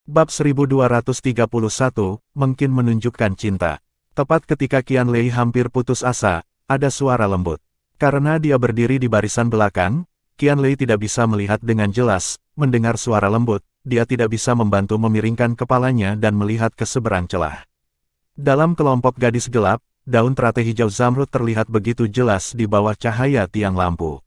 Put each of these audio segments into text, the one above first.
Bab 1231, mungkin menunjukkan cinta. Tepat ketika Qian Lei hampir putus asa, ada suara lembut. Karena dia berdiri di barisan belakang, Qian Lei tidak bisa melihat dengan jelas. Mendengar suara lembut, dia tidak bisa membantu memiringkan kepalanya dan melihat ke seberang celah. Dalam kelompok gadis gelap, daun teratai hijau zamrud terlihat begitu jelas di bawah cahaya tiang lampu.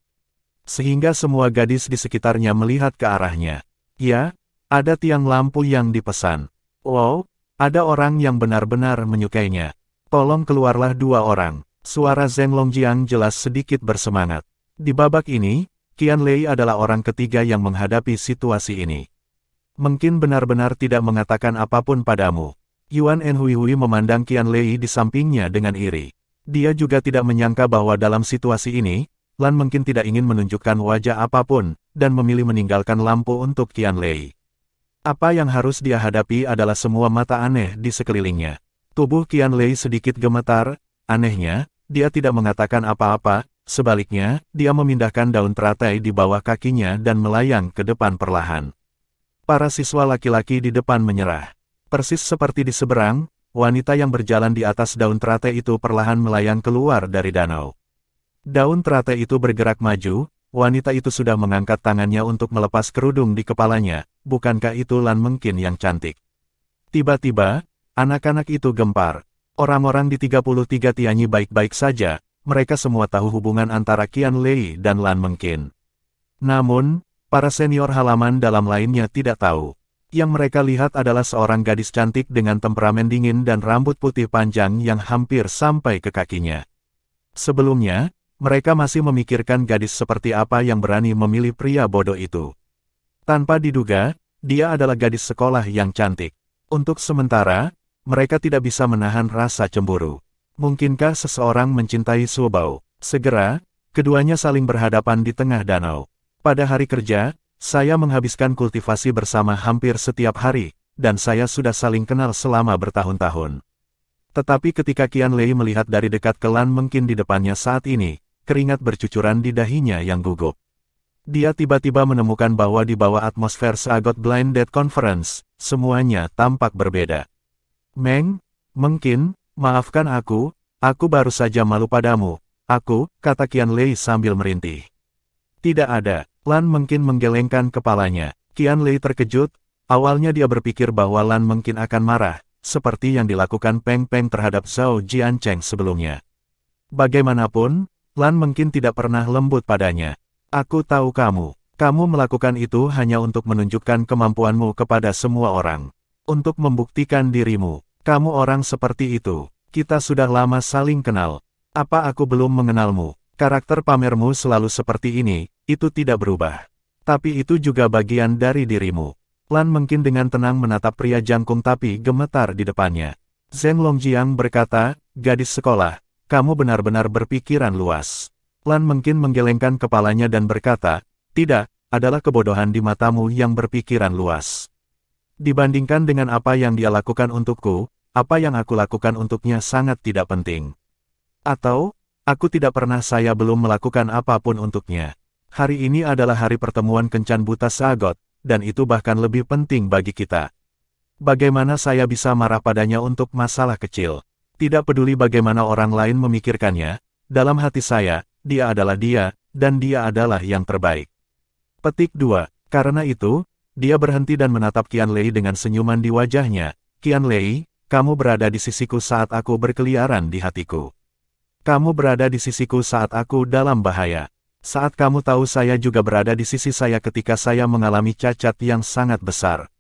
Sehingga semua gadis di sekitarnya melihat ke arahnya. Ya, ada tiang lampu yang dipesan. Wow, ada orang yang benar-benar menyukainya. Tolong keluarlah 2 orang. Suara Zheng Longjiang jelas sedikit bersemangat. Di babak ini, Qian Lei adalah orang ketiga yang menghadapi situasi ini. Mungkin benar-benar tidak mengatakan apapun padamu. Yuan Enhui memandang Qian Lei di sampingnya dengan iri. Dia juga tidak menyangka bahwa dalam situasi ini, Lan mungkin tidak ingin menunjukkan wajah apapun, dan memilih meninggalkan lampu untuk Qian Lei. Apa yang harus dia hadapi adalah semua mata aneh di sekelilingnya. Tubuh Qian Lei sedikit gemetar, anehnya, dia tidak mengatakan apa-apa, sebaliknya, dia memindahkan daun teratai di bawah kakinya dan melayang ke depan perlahan. Para siswa laki-laki di depan menyerah. Persis seperti di seberang, wanita yang berjalan di atas daun teratai itu perlahan melayang keluar dari danau. Daun teratai itu bergerak maju, wanita itu sudah mengangkat tangannya untuk melepas kerudung di kepalanya. Bukankah itu Lan mungkin yang cantik? Tiba-tiba, anak-anak itu gempar. Orang-orang di 33 Tianyi baik-baik saja, mereka semua tahu hubungan antara Qian Lei dan Lan mungkin. Namun, para senior halaman dalam lainnya tidak tahu. Yang mereka lihat adalah seorang gadis cantik dengan temperamen dingin dan rambut putih panjang yang hampir sampai ke kakinya. Sebelumnya, mereka masih memikirkan gadis seperti apa yang berani memilih pria bodoh itu. Tanpa diduga, dia adalah gadis sekolah yang cantik. Untuk sementara, mereka tidak bisa menahan rasa cemburu. Mungkinkah seseorang mencintai Su Bao? Segera, keduanya saling berhadapan di tengah danau. Pada hari kerja, saya menghabiskan kultivasi bersama hampir setiap hari, dan saya sudah saling kenal selama bertahun-tahun. Tetapi ketika Qian Lei melihat dari dekat ke Lan mungkin di depannya saat ini, keringat bercucuran di dahinya yang gugup. Dia tiba-tiba menemukan bahwa di bawah atmosfer Sagot Blinded Conference, semuanya tampak berbeda. Meng, mungkin, maafkan aku baru saja malu padamu, kata Qian Lei sambil merintih. Tidak ada, Lan mungkin menggelengkan kepalanya. Qian Lei terkejut, awalnya dia berpikir bahwa Lan mungkin akan marah, seperti yang dilakukan Peng Peng terhadap Zhao Jiancheng sebelumnya. Bagaimanapun, Lan mungkin tidak pernah lembut padanya. Aku tahu kamu melakukan itu hanya untuk menunjukkan kemampuanmu kepada semua orang. Untuk membuktikan dirimu, kamu orang seperti itu. Kita sudah lama saling kenal. Apa aku belum mengenalmu? Karakter pamermu selalu seperti ini, itu tidak berubah. Tapi itu juga bagian dari dirimu. Lan mungkin dengan tenang menatap pria jangkung tapi gemetar di depannya. Zheng Longjiang berkata, gadis sekolah, kamu benar-benar berpikiran luas. Lan mungkin menggelengkan kepalanya dan berkata, tidak, adalah kebodohan di matamu yang berpikiran luas. Dibandingkan dengan apa yang dia lakukan untukku, apa yang aku lakukan untuknya sangat tidak penting. Atau, aku tidak pernah saya belum melakukan apapun untuknya. Hari ini adalah hari pertemuan kencan buta Sagot, dan itu bahkan lebih penting bagi kita. Bagaimana saya bisa marah padanya untuk masalah kecil? Tidak peduli bagaimana orang lain memikirkannya, dalam hati saya, dia adalah dia, dan dia adalah yang terbaik. Petik 2. Karena itu, dia berhenti dan menatap Qian Lei dengan senyuman di wajahnya. Qian Lei, kamu berada di sisiku saat aku berkeliaran di hatiku. Kamu berada di sisiku saat aku dalam bahaya. Saat kamu tahu saya juga berada di sisi saya ketika saya mengalami cacat yang sangat besar.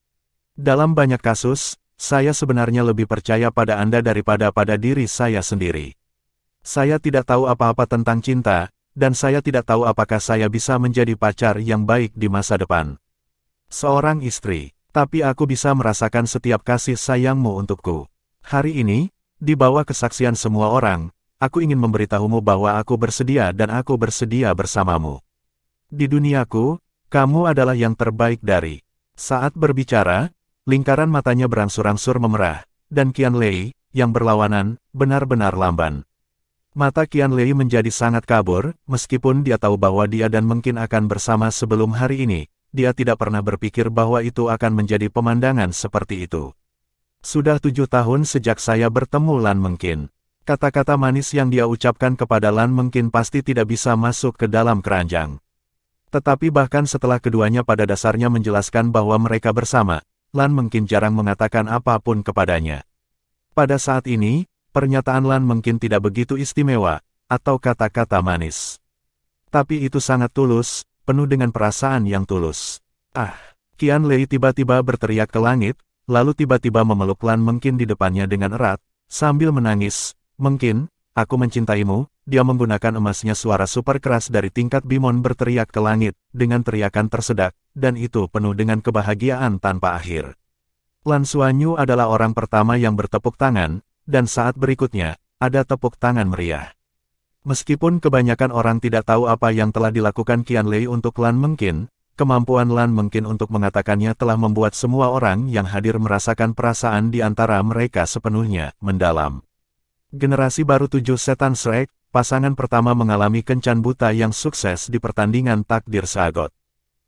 Dalam banyak kasus, saya sebenarnya lebih percaya pada Anda daripada pada diri saya sendiri. Saya tidak tahu apa-apa tentang cinta, dan saya tidak tahu apakah saya bisa menjadi pacar yang baik di masa depan. Seorang istri, tapi aku bisa merasakan setiap kasih sayangmu untukku. Hari ini, di bawah kesaksian semua orang, aku ingin memberitahumu bahwa aku bersedia dan aku bersedia bersamamu. Di duniaku, kamu adalah yang terbaik dari. Saat berbicara, lingkaran matanya berangsur-angsur memerah, dan Qian Lei, yang berlawanan, benar-benar lamban. Mata Qian Lei menjadi sangat kabur, meskipun dia tahu bahwa dia dan mungkin akan bersama sebelum hari ini, dia tidak pernah berpikir bahwa itu akan menjadi pemandangan seperti itu. Sudah 7 tahun sejak saya bertemu Lan Mengkin. Kata-kata manis yang dia ucapkan kepada Lan Mengkin pasti tidak bisa masuk ke dalam keranjang. Tetapi bahkan setelah keduanya pada dasarnya menjelaskan bahwa mereka bersama, Lan Mengkin jarang mengatakan apapun kepadanya. Pada saat ini, pernyataan Lan Mengkin tidak begitu istimewa, atau kata-kata manis. Tapi itu sangat tulus, penuh dengan perasaan yang tulus. Ah! Qian Lei tiba-tiba berteriak ke langit, lalu tiba-tiba memeluk Lan Mengkin di depannya dengan erat, sambil menangis. "Mengkin, aku mencintaimu." Dia menggunakan emasnya suara super keras dari tingkat Bimon berteriak ke langit, dengan teriakan tersedak, dan itu penuh dengan kebahagiaan tanpa akhir. Lan Xuanyu adalah orang pertama yang bertepuk tangan, dan saat berikutnya, ada tepuk tangan meriah. Meskipun kebanyakan orang tidak tahu apa yang telah dilakukan Qian Lei untuk Lan Mengkin, kemampuan Lan Mengkin untuk mengatakannya telah membuat semua orang yang hadir merasakan perasaan di antara mereka sepenuhnya mendalam. Generasi baru 7 Setan Shrek, pasangan pertama mengalami kencan buta yang sukses di pertandingan takdir Sagot.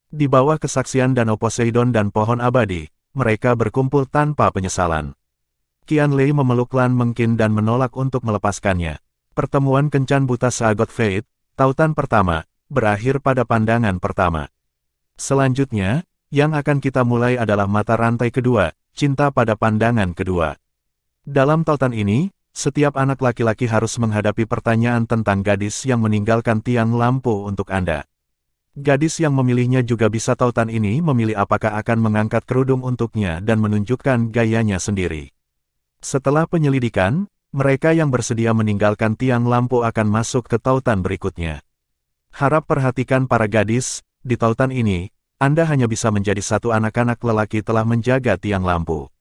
Di bawah kesaksian Danau Poseidon dan Pohon Abadi, mereka berkumpul tanpa penyesalan. Qian Lei memeluk Lan Mengkin dan menolak untuk melepaskannya. Pertemuan kencan buta Sagot Fate, tautan pertama, berakhir pada pandangan pertama. Selanjutnya, yang akan kita mulai adalah mata rantai kedua, cinta pada pandangan kedua. Dalam tautan ini, setiap anak laki-laki harus menghadapi pertanyaan tentang gadis yang meninggalkan tiang lampu untuk Anda. Gadis yang memilihnya juga bisa tautan ini memilih apakah akan mengangkat kerudung untuknya dan menunjukkan gayanya sendiri. Setelah penyelidikan, mereka yang bersedia meninggalkan tiang lampu akan masuk ke tautan berikutnya. Harap perhatikan para gadis, di tautan ini, Anda hanya bisa menjadi satu anak-anak lelaki telah menjaga tiang lampu.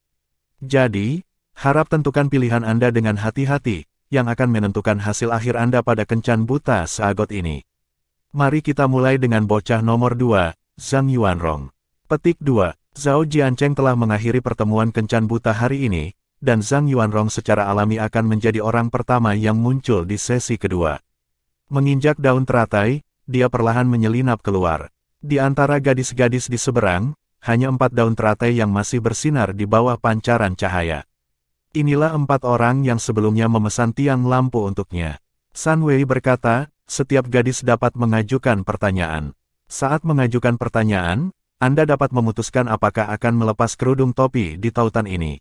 Jadi, harap tentukan pilihan Anda dengan hati-hati, yang akan menentukan hasil akhir Anda pada kencan buta Sagot ini. Mari kita mulai dengan bocah nomor 2, Zhang Yuanrong. Petik 2, Zhao Jiancheng telah mengakhiri pertemuan kencan buta hari ini, dan Zhang Yuanrong secara alami akan menjadi orang pertama yang muncul di sesi kedua. Menginjak daun teratai, dia perlahan menyelinap keluar. Di antara gadis-gadis di seberang, hanya 4 daun teratai yang masih bersinar di bawah pancaran cahaya. Inilah 4 orang yang sebelumnya memesan tiang lampu untuknya. San Wei berkata, setiap gadis dapat mengajukan pertanyaan. Saat mengajukan pertanyaan, Anda dapat memutuskan apakah akan melepas kerudung topi di tautan ini.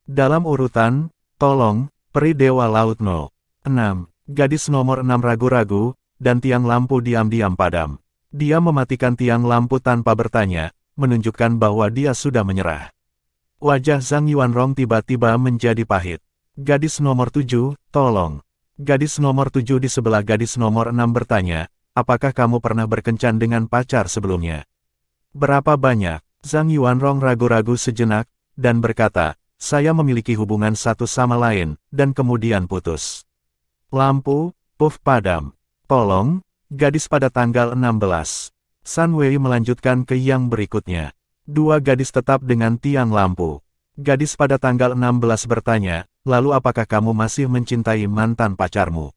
Dalam urutan, tolong, Peri Dewa Laut No. 6. Gadis nomor 6 ragu-ragu, dan tiang lampu diam-diam padam. Dia mematikan tiang lampu tanpa bertanya, menunjukkan bahwa dia sudah menyerah. Wajah Zhang Yuanrong tiba-tiba menjadi pahit. Gadis nomor 7, tolong. Gadis nomor 7 di sebelah gadis nomor 6 bertanya, apakah kamu pernah berkencan dengan pacar sebelumnya? Berapa banyak? Zhang Yuanrong ragu-ragu sejenak, dan berkata, saya memiliki hubungan satu sama lain, dan kemudian putus. Lampu, puff padam. Tolong, gadis pada tanggal 16. San Wei melanjutkan ke yang berikutnya. 2 gadis tetap dengan tiang lampu. Gadis pada tanggal 16 bertanya, lalu apakah kamu masih mencintai mantan pacarmu?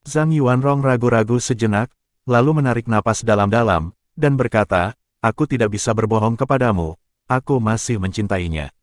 Zhang Yuanrong ragu-ragu sejenak, lalu menarik napas dalam-dalam, dan berkata, aku tidak bisa berbohong kepadamu, aku masih mencintainya.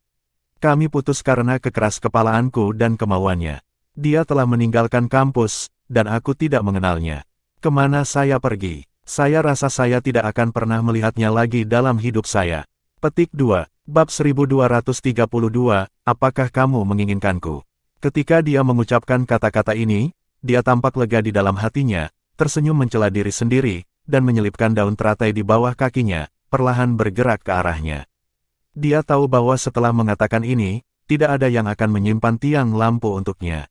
Kami putus karena kekeras kepalaanku dan kemauannya. Dia telah meninggalkan kampus, dan aku tidak mengenalnya. Kemana saya pergi? Saya rasa saya tidak akan pernah melihatnya lagi dalam hidup saya. Petik 2, bab 1232, apakah kamu menginginkanku? Ketika dia mengucapkan kata-kata ini, dia tampak lega di dalam hatinya, tersenyum mencela diri sendiri, dan menyelipkan daun teratai di bawah kakinya, perlahan bergerak ke arahnya. Dia tahu bahwa setelah mengatakan ini, tidak ada yang akan menyimpan tiang lampu untuknya.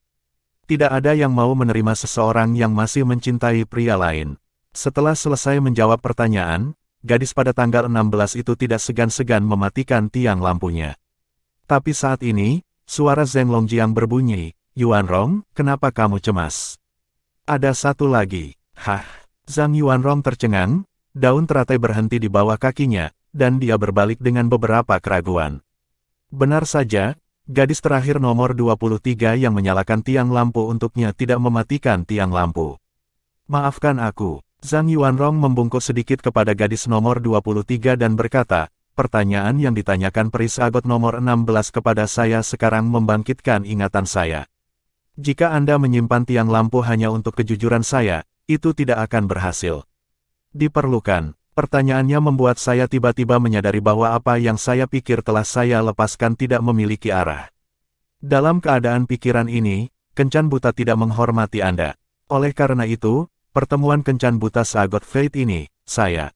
Tidak ada yang mau menerima seseorang yang masih mencintai pria lain. Setelah selesai menjawab pertanyaan, gadis pada tanggal 16 itu tidak segan-segan mematikan tiang lampunya. Tapi saat ini, suara Zheng Longjiang berbunyi, Yuanrong, kenapa kamu cemas? Ada satu lagi. Hah? Zhang Yuanrong tercengang, daun teratai berhenti di bawah kakinya, dan dia berbalik dengan beberapa keraguan. Benar saja, gadis terakhir nomor 23 yang menyalakan tiang lampu untuknya tidak mematikan tiang lampu. Maafkan aku, Zhang Yuanrong membungkuk sedikit kepada gadis nomor 23 dan berkata, pertanyaan yang ditanyakan perisagot nomor 16 kepada saya sekarang membangkitkan ingatan saya. Jika Anda menyimpan tiang lampu hanya untuk kejujuran saya, itu tidak akan berhasil. Diperlukan. Pertanyaannya membuat saya tiba-tiba menyadari bahwa apa yang saya pikir telah saya lepaskan tidak memiliki arah. Dalam keadaan pikiran ini, Kencan Buta tidak menghormati Anda. Oleh karena itu, pertemuan Kencan Buta Sagot Fate ini, saya.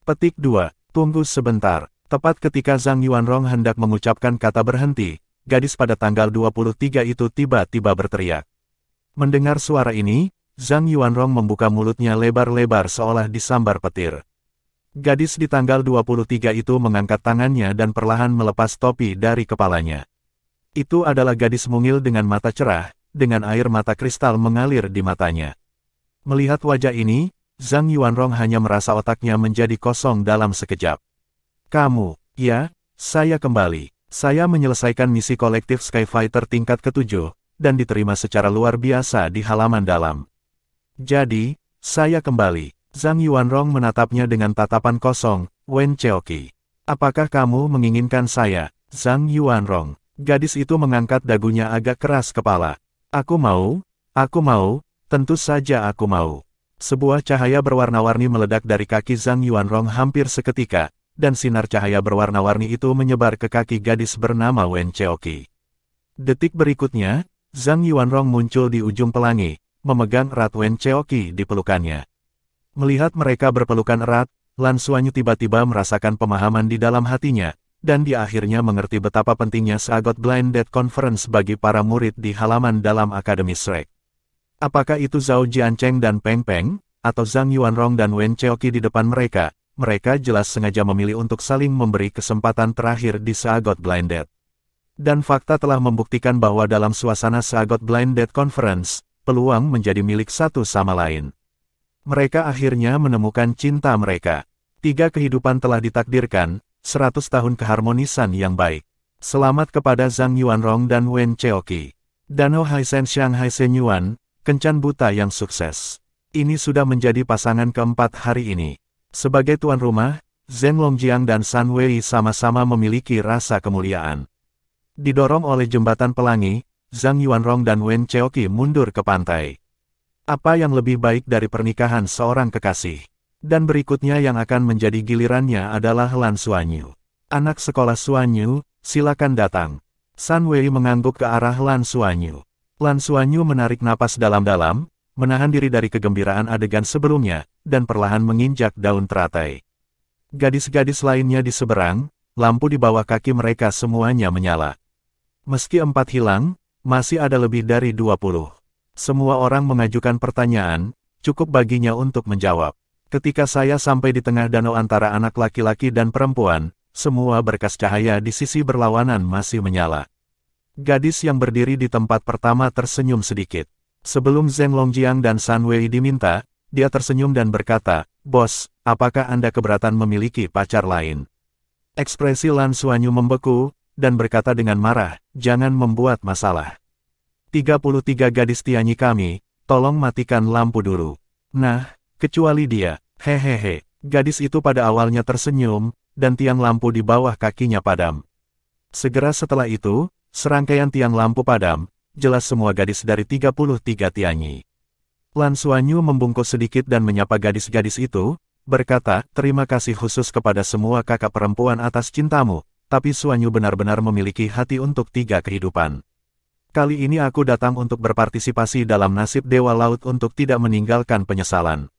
Petik 2. Tunggu sebentar. Tepat ketika Zhang Yuanrong hendak mengucapkan kata berhenti, gadis pada tanggal 23 itu tiba-tiba berteriak. Mendengar suara ini, Zhang Yuanrong membuka mulutnya lebar-lebar seolah disambar petir. Gadis di tanggal 23 itu mengangkat tangannya dan perlahan melepas topi dari kepalanya. Itu adalah gadis mungil dengan mata cerah, dengan air mata kristal mengalir di matanya. Melihat wajah ini, Zhang Yuanrong hanya merasa otaknya menjadi kosong dalam sekejap. Kamu, ya, saya kembali. Saya menyelesaikan misi kolektif Skyfighter tingkat ke-7, dan diterima secara luar biasa di halaman dalam. Jadi, saya kembali. Zhang Yuanrong menatapnya dengan tatapan kosong. Wen Cheoqi. Apakah kamu menginginkan saya, Zhang Yuanrong? Gadis itu mengangkat dagunya agak keras kepala. Aku mau, tentu saja aku mau. Sebuah cahaya berwarna-warni meledak dari kaki Zhang Yuanrong hampir seketika, dan sinar cahaya berwarna-warni itu menyebar ke kaki gadis bernama Wen Cheoqi. Detik berikutnya, Zhang Yuanrong muncul di ujung pelangi, memegang erat Wen Cheoqi di pelukannya. Melihat mereka berpelukan erat, Lan Xuanyu tiba-tiba merasakan pemahaman di dalam hatinya, dan dia akhirnya mengerti betapa pentingnya Sagot Blinded Conference bagi para murid di halaman dalam Akademi Shrek. Apakah itu Zhao Jiancheng dan Peng Peng, atau Zhang Yuanrong dan Wen Cheoqi di depan mereka, mereka jelas sengaja memilih untuk saling memberi kesempatan terakhir di Sagot Blinded. Dan fakta telah membuktikan bahwa dalam suasana Sagot Blinded Conference, peluang menjadi milik satu sama lain. Mereka akhirnya menemukan cinta mereka. 3 kehidupan telah ditakdirkan, 100 tahun keharmonisan yang baik. Selamat kepada Zhang Yuanrong dan Wen Cheoqi. Danao Haisen Shanghai Shenyuan, Kencan Buta yang sukses. Ini sudah menjadi pasangan keempat hari ini. Sebagai tuan rumah, Zheng Longjiang dan San Wei sama-sama memiliki rasa kemuliaan. Didorong oleh jembatan pelangi, Zhang Yuanrong dan Wen Cheoqi mundur ke pantai. Apa yang lebih baik dari pernikahan seorang kekasih? Dan berikutnya yang akan menjadi gilirannya adalah Lan Xuanyu. Anak sekolah Xuanyu, silakan datang. San Wei mengangguk ke arah Lan Xuanyu. Lan Xuanyu menarik napas dalam-dalam, menahan diri dari kegembiraan adegan sebelumnya, dan perlahan menginjak daun teratai. Gadis-gadis lainnya di seberang, lampu di bawah kaki mereka semuanya menyala. Meski 4 hilang, masih ada lebih dari 20. Semua orang mengajukan pertanyaan, cukup baginya untuk menjawab. Ketika saya sampai di tengah danau antara anak laki-laki dan perempuan, semua berkas cahaya di sisi berlawanan masih menyala. Gadis yang berdiri di tempat pertama tersenyum sedikit. Sebelum Zheng Longjiang dan San Wei diminta, dia tersenyum dan berkata, "Bos, apakah Anda keberatan memiliki pacar lain?" Ekspresi Lan Xuanyu membeku, dan berkata dengan marah, "Jangan membuat masalah. 33 gadis Tianyi kami, tolong matikan lampu dulu." Nah, kecuali dia, hehehe. Gadis itu pada awalnya tersenyum, dan tiang lampu di bawah kakinya padam. Segera setelah itu, serangkaian tiang lampu padam, jelas semua gadis dari 33 Tianyi. Lan Xuanyu membungkuk sedikit dan menyapa gadis-gadis itu, berkata, "Terima kasih khusus kepada semua kakak perempuan atas cintamu, tapi Xuanyu benar-benar memiliki hati untuk 3 kehidupan. Kali ini aku datang untuk berpartisipasi dalam nasib Dewa Laut untuk tidak meninggalkan penyesalan.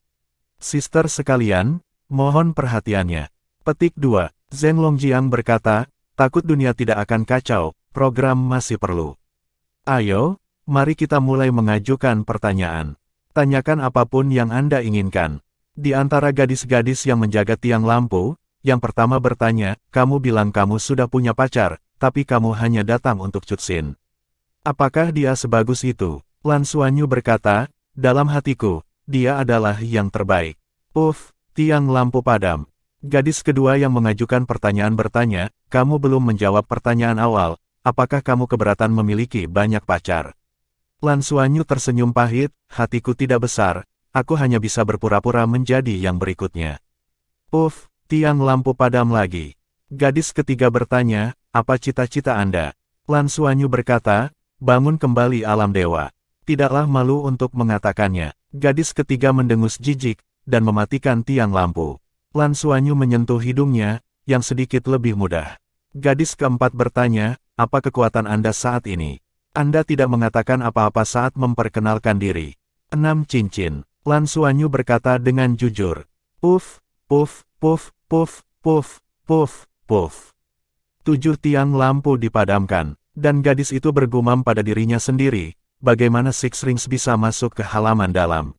Sister sekalian, mohon perhatiannya." Petik 2. Zheng Longjiang berkata, "Takut dunia tidak akan kacau, program masih perlu. Ayo, mari kita mulai mengajukan pertanyaan. Tanyakan apapun yang Anda inginkan." Di antara gadis-gadis yang menjaga tiang lampu, yang pertama bertanya, "Kamu bilang kamu sudah punya pacar, tapi kamu hanya datang untuk Cutsin. Apakah dia sebagus itu?" Lan Xuanyu berkata, "Dalam hatiku, dia adalah yang terbaik." Tiang lampu padam. Gadis kedua yang mengajukan pertanyaan bertanya, "Kamu belum menjawab pertanyaan awal, apakah kamu keberatan memiliki banyak pacar?" Lan Xuanyu tersenyum pahit, "Hatiku tidak besar, aku hanya bisa berpura-pura menjadi yang berikutnya. Tiang lampu padam lagi. Gadis ketiga bertanya, apa cita-cita Anda? Lan Xuanyu berkata, bangun kembali alam dewa. Tidaklah malu untuk mengatakannya. Gadis ketiga mendengus jijik, dan mematikan tiang lampu. Lan Xuanyu menyentuh hidungnya, yang sedikit lebih mudah. Gadis keempat bertanya, apa kekuatan Anda saat ini? Anda tidak mengatakan apa-apa saat memperkenalkan diri. 6 cincin. Lan Xuanyu berkata dengan jujur. Puff, puff, puff, puff, puff, puff, puff. 7 tiang lampu dipadamkan, dan gadis itu bergumam pada dirinya sendiri, bagaimana Six Rings bisa masuk ke halaman dalam.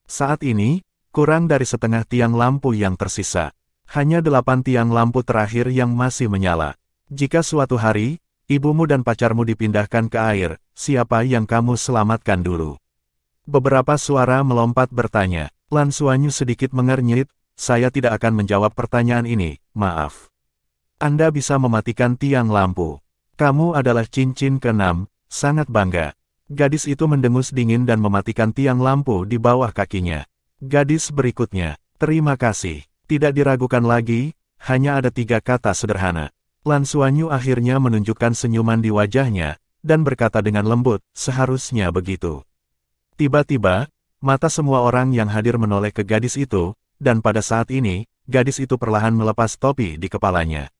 Saat ini, kurang dari setengah tiang lampu yang tersisa. Hanya 8 tiang lampu terakhir yang masih menyala. Jika suatu hari, ibumu dan pacarmu dipindahkan ke air, siapa yang kamu selamatkan dulu? Beberapa suara melompat bertanya. Lan Xuanyu sedikit mengernyit, saya tidak akan menjawab pertanyaan ini, maaf. Anda bisa mematikan tiang lampu. Kamu adalah cincin ke-6, sangat bangga. Gadis itu mendengus dingin dan mematikan tiang lampu di bawah kakinya. Gadis berikutnya, terima kasih. Tidak diragukan lagi, hanya ada 3 kata sederhana. Lan Xuanyu akhirnya menunjukkan senyuman di wajahnya, dan berkata dengan lembut, seharusnya begitu. Tiba-tiba, mata semua orang yang hadir menoleh ke gadis itu, dan pada saat ini, gadis itu perlahan melepas topi di kepalanya.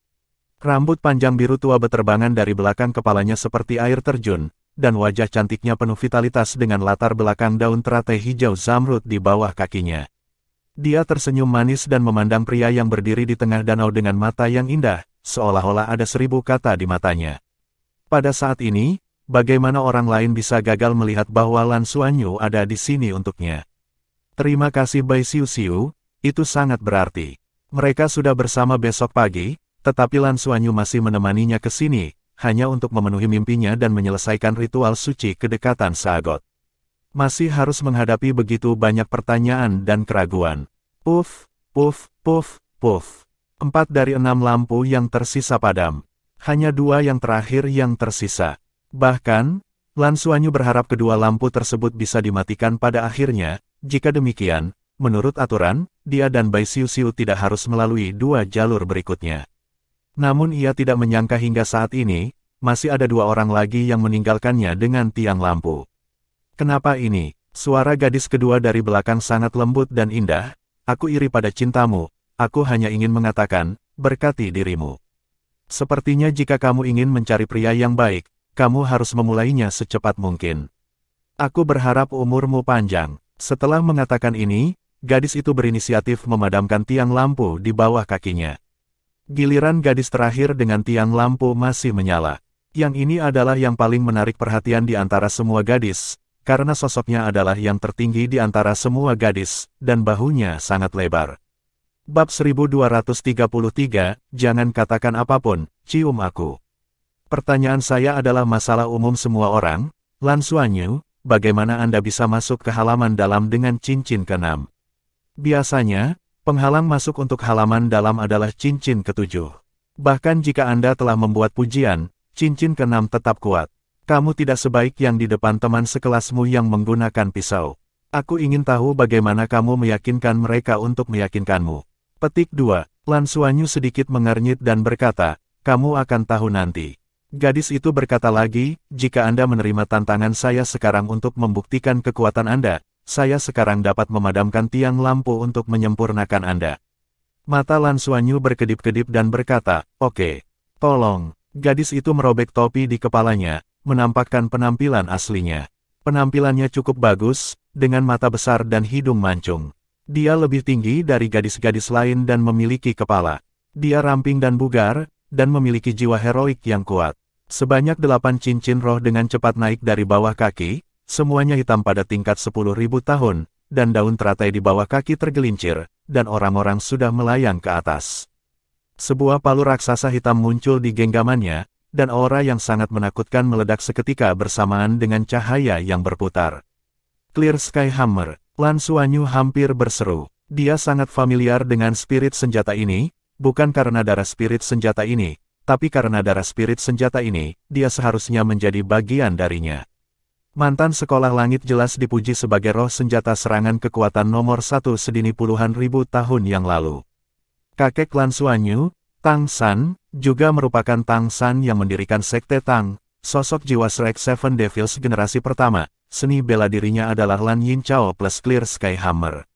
Rambut panjang biru tua beterbangan dari belakang kepalanya seperti air terjun, dan wajah cantiknya penuh vitalitas dengan latar belakang daun teratai hijau zamrud di bawah kakinya. Dia tersenyum manis dan memandang pria yang berdiri di tengah danau dengan mata yang indah, seolah-olah ada 1000 kata di matanya. Pada saat ini, bagaimana orang lain bisa gagal melihat bahwa Lan Xuanyu ada di sini untuknya? Terima kasih Bai Xiu, itu sangat berarti. Mereka sudah bersama besok pagi, tetapi Lan Xuanyu masih menemaninya ke sini, hanya untuk memenuhi mimpinya dan menyelesaikan ritual suci kedekatan Saagot. Masih harus menghadapi begitu banyak pertanyaan dan keraguan. Puff, puff, puff, puff. 4 dari 6 lampu yang tersisa padam. Hanya 2 yang terakhir yang tersisa. Bahkan, Lan Xuanyu berharap kedua lampu tersebut bisa dimatikan pada akhirnya. Jika demikian, menurut aturan, dia dan Bai Xiu tidak harus melalui 2 jalur berikutnya. Namun ia tidak menyangka hingga saat ini, masih ada 2 orang lagi yang meninggalkannya dengan tiang lampu. Kenapa ini? Suara gadis kedua dari belakang sangat lembut dan indah. Aku iri pada cintamu, aku hanya ingin mengatakan, berkati dirimu. Sepertinya jika kamu ingin mencari pria yang baik, kamu harus memulainya secepat mungkin. Aku berharap umurmu panjang. Setelah mengatakan ini, gadis itu berinisiatif memadamkan tiang lampu di bawah kakinya. Giliran gadis terakhir dengan tiang lampu masih menyala. Yang ini adalah yang paling menarik perhatian di antara semua gadis, karena sosoknya adalah yang tertinggi di antara semua gadis, dan bahunya sangat lebar. Bab 1233, jangan katakan apapun, cium aku. Pertanyaan saya adalah masalah umum semua orang. Lan Xuanyu, bagaimana Anda bisa masuk ke halaman dalam dengan cincin ke-6? Biasanya, penghalang masuk untuk halaman dalam adalah cincin ke-7. Bahkan jika Anda telah membuat pujian, cincin ke-6 tetap kuat. Kamu tidak sebaik yang di depan teman sekelasmu yang menggunakan pisau. Aku ingin tahu bagaimana kamu meyakinkan mereka untuk meyakinkanmu. Petik 2. Lan Xuanyu sedikit mengernyit dan berkata, kamu akan tahu nanti. Gadis itu berkata lagi, jika Anda menerima tantangan saya sekarang untuk membuktikan kekuatan Anda, saya sekarang dapat memadamkan tiang lampu untuk menyempurnakan Anda. Mata Lan Xuanyu berkedip-kedip dan berkata, oke, tolong. Gadis itu merobek topi di kepalanya, menampakkan penampilan aslinya. Penampilannya cukup bagus, dengan mata besar dan hidung mancung. Dia lebih tinggi dari gadis-gadis lain dan memiliki kepala. Dia ramping dan bugar, dan memiliki jiwa heroik yang kuat. Sebanyak 8 cincin roh dengan cepat naik dari bawah kaki, semuanya hitam pada tingkat 10.000 tahun, dan daun teratai di bawah kaki tergelincir, dan orang-orang sudah melayang ke atas. Sebuah palu raksasa hitam muncul di genggamannya, dan aura yang sangat menakutkan meledak seketika bersamaan dengan cahaya yang berputar. Clear Sky Hammer, Lan Xuanyu hampir berseru. Dia sangat familiar dengan spirit senjata ini, bukan karena darah spirit senjata ini, tapi karena darah spirit senjata ini, dia seharusnya menjadi bagian darinya. Mantan sekolah langit jelas dipuji sebagai roh senjata serangan kekuatan nomor satu sedini puluhan ribu tahun yang lalu. Kakek Lan Xuanyu, Tang San, juga merupakan Tang San yang mendirikan Sekte Tang, sosok jiwa Shrek Seven Devils generasi pertama. Seni bela dirinya adalah Lan Yinchao plus Clear Sky Hammer.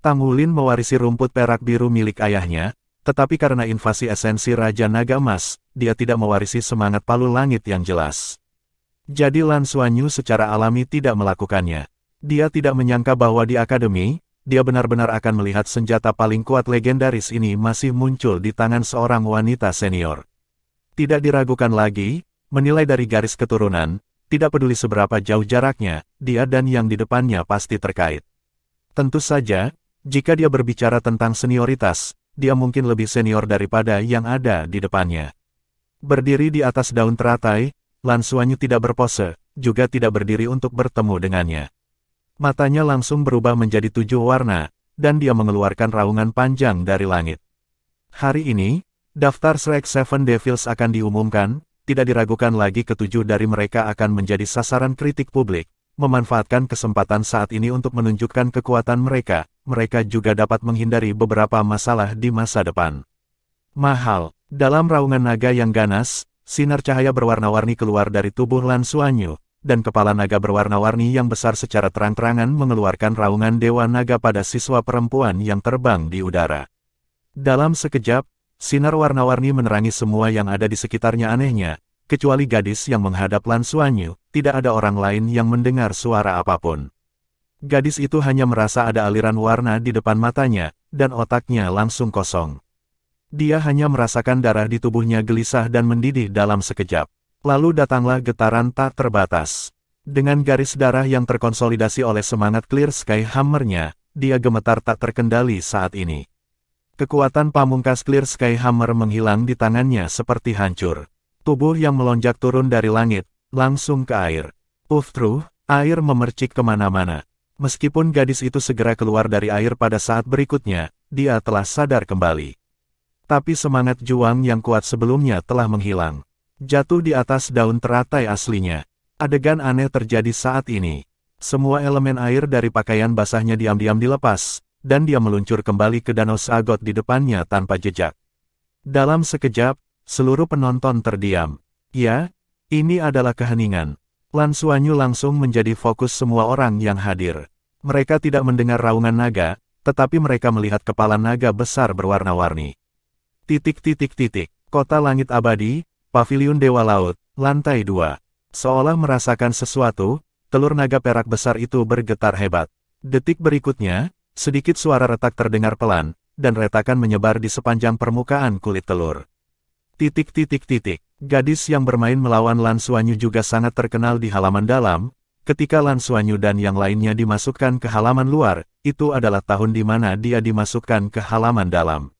Tang Wulin mewarisi rumput perak biru milik ayahnya, tetapi karena invasi esensi Raja Naga Emas, dia tidak mewarisi semangat palu langit yang jelas. Jadi Lan Xuanyu secara alami tidak melakukannya. Dia tidak menyangka bahwa di akademi, dia benar-benar akan melihat senjata paling kuat legendaris ini masih muncul di tangan seorang wanita senior. Tidak diragukan lagi, menilai dari garis keturunan, tidak peduli seberapa jauh jaraknya, dia dan yang di depannya pasti terkait. Tentu saja, jika dia berbicara tentang senioritas, dia mungkin lebih senior daripada yang ada di depannya. Berdiri di atas daun teratai, Lan Xuanyu tidak berpose, juga tidak berdiri untuk bertemu dengannya. Matanya langsung berubah menjadi 7 warna, dan dia mengeluarkan raungan panjang dari langit. Hari ini, daftar Shrek Seven Devils akan diumumkan, tidak diragukan lagi ketujuh dari mereka akan menjadi sasaran kritik publik. Memanfaatkan kesempatan saat ini untuk menunjukkan kekuatan mereka, mereka juga dapat menghindari beberapa masalah di masa depan. Mahal, dalam raungan naga yang ganas, sinar cahaya berwarna-warni keluar dari tubuh Lan Xuanyu, dan kepala naga berwarna-warni yang besar secara terang-terangan mengeluarkan raungan dewa naga pada siswa perempuan yang terbang di udara. Dalam sekejap, sinar warna-warni menerangi semua yang ada di sekitarnya. Anehnya, kecuali gadis yang menghadap Lan Xuanyu, tidak ada orang lain yang mendengar suara apapun. Gadis itu hanya merasa ada aliran warna di depan matanya, dan otaknya langsung kosong. Dia hanya merasakan darah di tubuhnya gelisah dan mendidih dalam sekejap. Lalu datanglah getaran tak terbatas. Dengan garis darah yang terkonsolidasi oleh semangat Clear Sky Hammer-nya, dia gemetar tak terkendali saat ini. Kekuatan pamungkas Clear Sky Hammer menghilang di tangannya seperti hancur. Tubuh yang melonjak turun dari langit, langsung ke air. Puff-truh, air memercik kemana-mana. Meskipun gadis itu segera keluar dari air pada saat berikutnya, dia telah sadar kembali. Tapi semangat juang yang kuat sebelumnya telah menghilang. Jatuh di atas daun teratai aslinya. Adegan aneh terjadi saat ini. Semua elemen air dari pakaian basahnya diam-diam dilepas, dan dia meluncur kembali ke danau Sagot di depannya tanpa jejak. Dalam sekejap, seluruh penonton terdiam. Ya, ini adalah keheningan. Lan Xuanyu langsung menjadi fokus semua orang yang hadir. Mereka tidak mendengar raungan naga, tetapi mereka melihat kepala naga besar berwarna-warni. Kota Langit Abadi, Paviliun Dewa Laut, lantai 2. Seolah merasakan sesuatu, telur naga perak besar itu bergetar hebat. Detik berikutnya, sedikit suara retak terdengar pelan, dan retakan menyebar di sepanjang permukaan kulit telur. Gadis yang bermain melawan Lan Xuanyu juga sangat terkenal di halaman dalam. Ketika Lan Xuanyu dan yang lainnya dimasukkan ke halaman luar, itu adalah tahun di mana dia dimasukkan ke halaman dalam.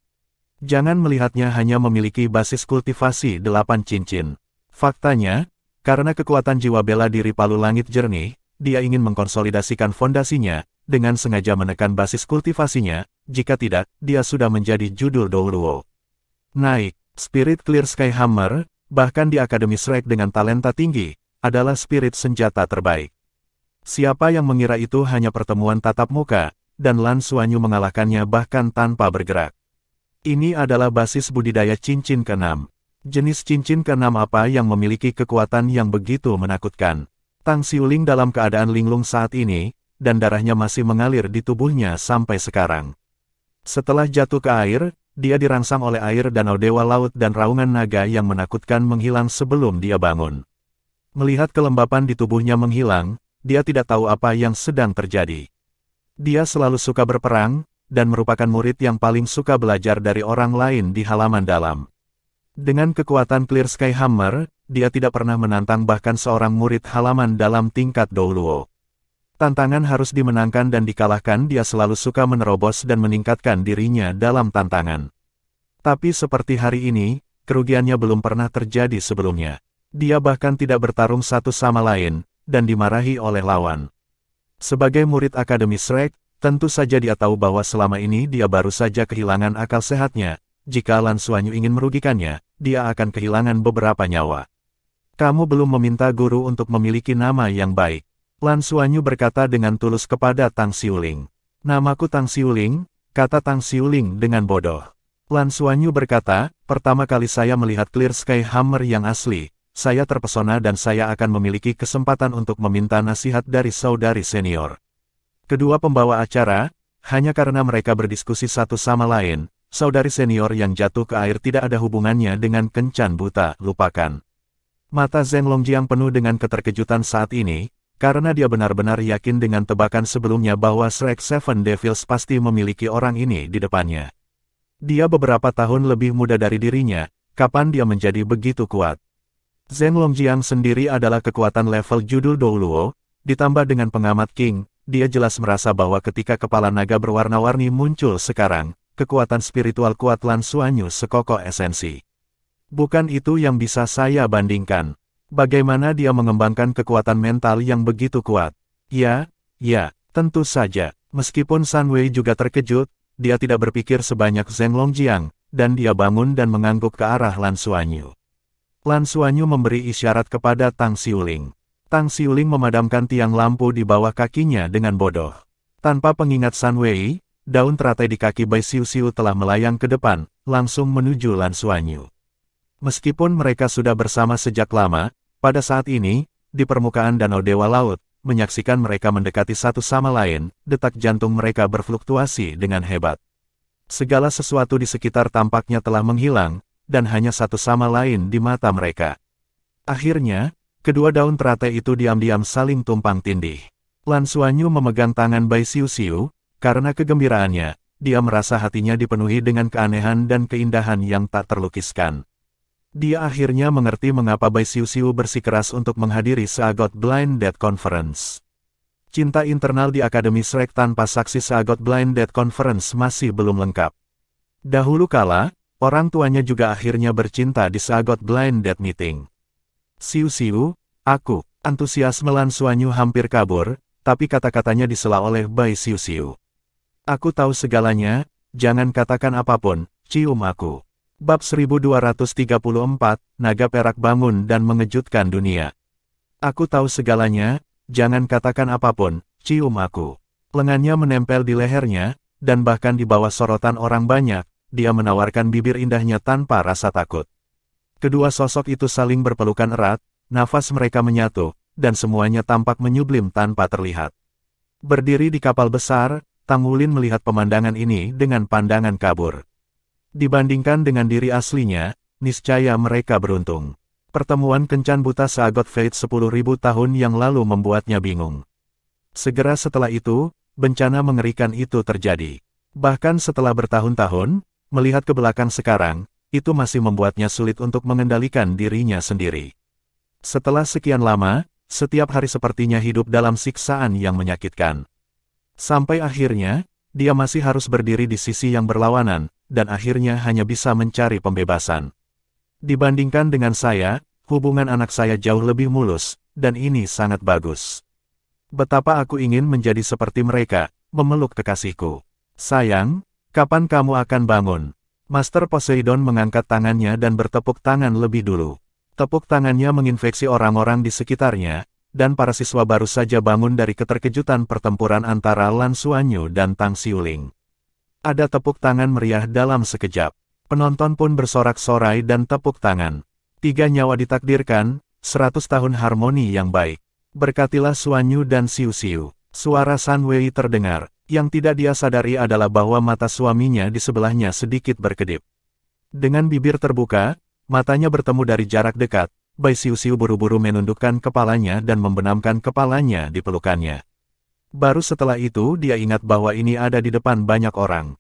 Jangan melihatnya hanya memiliki basis kultivasi 8 cincin. Faktanya, karena kekuatan jiwa bela diri palu langit jernih, dia ingin mengkonsolidasikan fondasinya, dengan sengaja menekan basis kultivasinya, jika tidak, dia sudah menjadi judul Douluo. Naik, spirit Clear Sky Hammer, bahkan di Akademi Shrek dengan talenta tinggi, adalah spirit senjata terbaik. Siapa yang mengira itu hanya pertemuan tatap muka, dan Lan Xuanyu mengalahkannya bahkan tanpa bergerak. Ini adalah basis budidaya cincin ke-6. Jenis cincin ke-6 apa yang memiliki kekuatan yang begitu menakutkan? Tang Xiuling dalam keadaan linglung saat ini, dan darahnya masih mengalir di tubuhnya sampai sekarang. Setelah jatuh ke air, dia dirangsang oleh air danau Dewa Laut dan raungan naga yang menakutkan menghilang sebelum dia bangun. Melihat kelembapan di tubuhnya menghilang, dia tidak tahu apa yang sedang terjadi. Dia selalu suka berperang, dan merupakan murid yang paling suka belajar dari orang lain di halaman dalam. Dengan kekuatan Clear Sky Hammer, dia tidak pernah menantang bahkan seorang murid halaman dalam tingkat Douluo. Tantangan harus dimenangkan dan dikalahkan. Dia selalu suka menerobos dan meningkatkan dirinya dalam tantangan. Tapi seperti hari ini, kerugiannya belum pernah terjadi sebelumnya. Dia bahkan tidak bertarung satu sama lain, dan dimarahi oleh lawan. Sebagai murid Akademi Shrek, tentu saja dia tahu bahwa selama ini dia baru saja kehilangan akal sehatnya. Jika Lan Xuanyu ingin merugikannya, dia akan kehilangan beberapa nyawa. Kamu belum meminta guru untuk memiliki nama yang baik. Lan Xuanyu berkata dengan tulus kepada Tang Xiuling. Namaku Tang Xiuling, kata Tang Xiuling dengan bodoh. Lan Xuanyu berkata, pertama kali saya melihat Clear Sky Hammer yang asli, saya terpesona dan saya akan memiliki kesempatan untuk meminta nasihat dari saudari senior. Kedua pembawa acara, hanya karena mereka berdiskusi satu sama lain, saudari senior yang jatuh ke air tidak ada hubungannya dengan kencan buta, lupakan. Mata Zheng Longjiang penuh dengan keterkejutan saat ini, karena dia benar-benar yakin dengan tebakan sebelumnya bahwa Shrek Seven Devils pasti memiliki orang ini di depannya. Dia beberapa tahun lebih muda dari dirinya, kapan dia menjadi begitu kuat? Zheng Longjiang sendiri adalah kekuatan level judul Douluo, ditambah dengan pengamat King, dia jelas merasa bahwa ketika kepala naga berwarna-warni muncul sekarang, kekuatan spiritual kuat Lan Xuanyu sekokoh esensi. Bukan itu yang bisa saya bandingkan. Bagaimana dia mengembangkan kekuatan mental yang begitu kuat? Ya, tentu saja. Meskipun Sun Wei juga terkejut, dia tidak berpikir sebanyak Zheng Longjiang, dan dia bangun dan mengangguk ke arah Lan Xuanyu. Lan Xuanyu memberi isyarat kepada Tang Xiuling. Tang Xiuling memadamkan tiang lampu di bawah kakinya dengan bodoh. Tanpa pengingat Sun Wei, daun teratai di kaki Bai Xiu telah melayang ke depan, langsung menuju Lan Xuanyu. Meskipun mereka sudah bersama sejak lama, pada saat ini, di permukaan Danau Dewa Laut, menyaksikan mereka mendekati satu sama lain, detak jantung mereka berfluktuasi dengan hebat. Segala sesuatu di sekitar tampaknya telah menghilang, dan hanya satu sama lain di mata mereka. Akhirnya, kedua daun teratai itu diam-diam saling tumpang tindih. Lan Xuanyu memegang tangan Bai Xiu, karena kegembiraannya, dia merasa hatinya dipenuhi dengan keanehan dan keindahan yang tak terlukiskan. Dia akhirnya mengerti mengapa Bai Xiu bersikeras untuk menghadiri Seagot Blind Dead Conference. Cinta internal di Akademi Shrek tanpa saksi Seagot Blind Dead Conference masih belum lengkap. Dahulu kala, orang tuanya juga akhirnya bercinta di Seagot Blind Dead Meeting. Xiu, aku, antusiasme Lan Xuanyu hampir kabur, tapi kata-katanya disela oleh Bai Xiu. Aku tahu segalanya, jangan katakan apapun, cium aku. Bab 1234, Naga Perak bangun dan mengejutkan dunia. Aku tahu segalanya, jangan katakan apapun, cium aku. Lengannya menempel di lehernya, dan bahkan di bawah sorotan orang banyak, dia menawarkan bibir indahnya tanpa rasa takut. Kedua sosok itu saling berpelukan erat, nafas mereka menyatu, dan semuanya tampak menyublim tanpa terlihat. Berdiri di kapal besar, Tang Wulin melihat pemandangan ini dengan pandangan kabur. Dibandingkan dengan diri aslinya, niscaya mereka beruntung. Pertemuan kencan buta Seagot Fate 10.000 tahun yang lalu membuatnya bingung. Segera setelah itu, bencana mengerikan itu terjadi. Bahkan setelah bertahun-tahun, melihat ke belakang sekarang, itu masih membuatnya sulit untuk mengendalikan dirinya sendiri. Setelah sekian lama, setiap hari sepertinya hidup dalam siksaan yang menyakitkan. Sampai akhirnya, dia masih harus berdiri di sisi yang berlawanan, dan akhirnya hanya bisa mencari pembebasan. Dibandingkan dengan saya, hubungan anak saya jauh lebih mulus, dan ini sangat bagus. Betapa aku ingin menjadi seperti mereka, memeluk kekasihku. Sayang, kapan kamu akan bangun? Master Poseidon mengangkat tangannya dan bertepuk tangan lebih dulu. Tepuk tangannya menginfeksi orang-orang di sekitarnya, dan para siswa baru saja bangun dari keterkejutan pertempuran antara Lan Xuanyu dan Tang Xiuling. Ada tepuk tangan meriah dalam sekejap. Penonton pun bersorak-sorai dan tepuk tangan. 3 nyawa ditakdirkan, 100 tahun harmoni yang baik. Berkatilah Xuanyu dan Xiu. Suara Sun Wei terdengar. Yang tidak dia sadari adalah bahwa mata suaminya di sebelahnya sedikit berkedip. Dengan bibir terbuka, matanya bertemu dari jarak dekat. Bai Xiu buru-buru menundukkan kepalanya dan membenamkan kepalanya di pelukannya. Baru setelah itu dia ingat bahwa ini ada di depan banyak orang.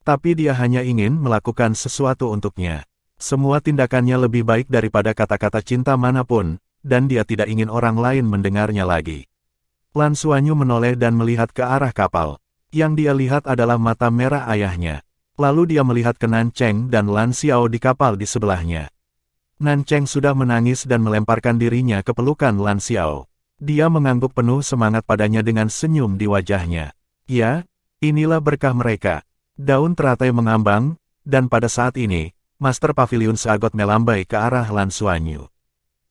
Tapi dia hanya ingin melakukan sesuatu untuknya. Semua tindakannya lebih baik daripada kata-kata cinta manapun, dan dia tidak ingin orang lain mendengarnya lagi. Lan Xuanyu menoleh dan melihat ke arah kapal. Yang dia lihat adalah mata merah ayahnya. Lalu dia melihat ke Nan Cheng dan Lan Xiao di kapal di sebelahnya. Nan Cheng sudah menangis dan melemparkan dirinya ke pelukan Lan Xiao. Dia mengangguk penuh semangat padanya dengan senyum di wajahnya. Ya, inilah berkah mereka. Daun teratai mengambang, dan pada saat ini, Master Pavilion Seagot melambai ke arah Lan Xuanyu.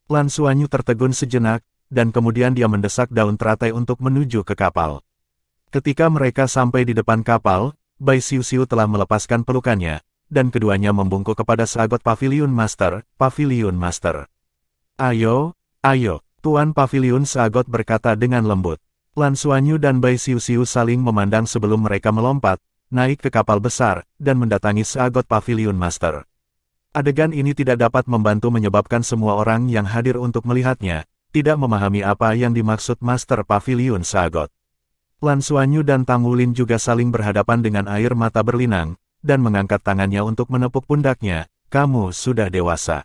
Lan Xuanyu tertegun sejenak, dan kemudian dia mendesak daun teratai untuk menuju ke kapal. Ketika mereka sampai di depan kapal, Bai Xiuxiu telah melepaskan pelukannya, dan keduanya membungkuk kepada Seagot Pavilion Master, Pavilion Master. Ayo, ayo, Tuan Pavilion Seagot berkata dengan lembut. Lan Xuanyu dan Bai Xiuxiu saling memandang sebelum mereka melompat, naik ke kapal besar, dan mendatangi Seagot Pavilion Master. Adegan ini tidak dapat membantu menyebabkan semua orang yang hadir untuk melihatnya, tidak memahami apa yang dimaksud Master Pavilion Seagot. Lan Xuanyu dan Tang Wulin juga saling berhadapan dengan air mata berlinang, dan mengangkat tangannya untuk menepuk pundaknya. Kamu sudah dewasa.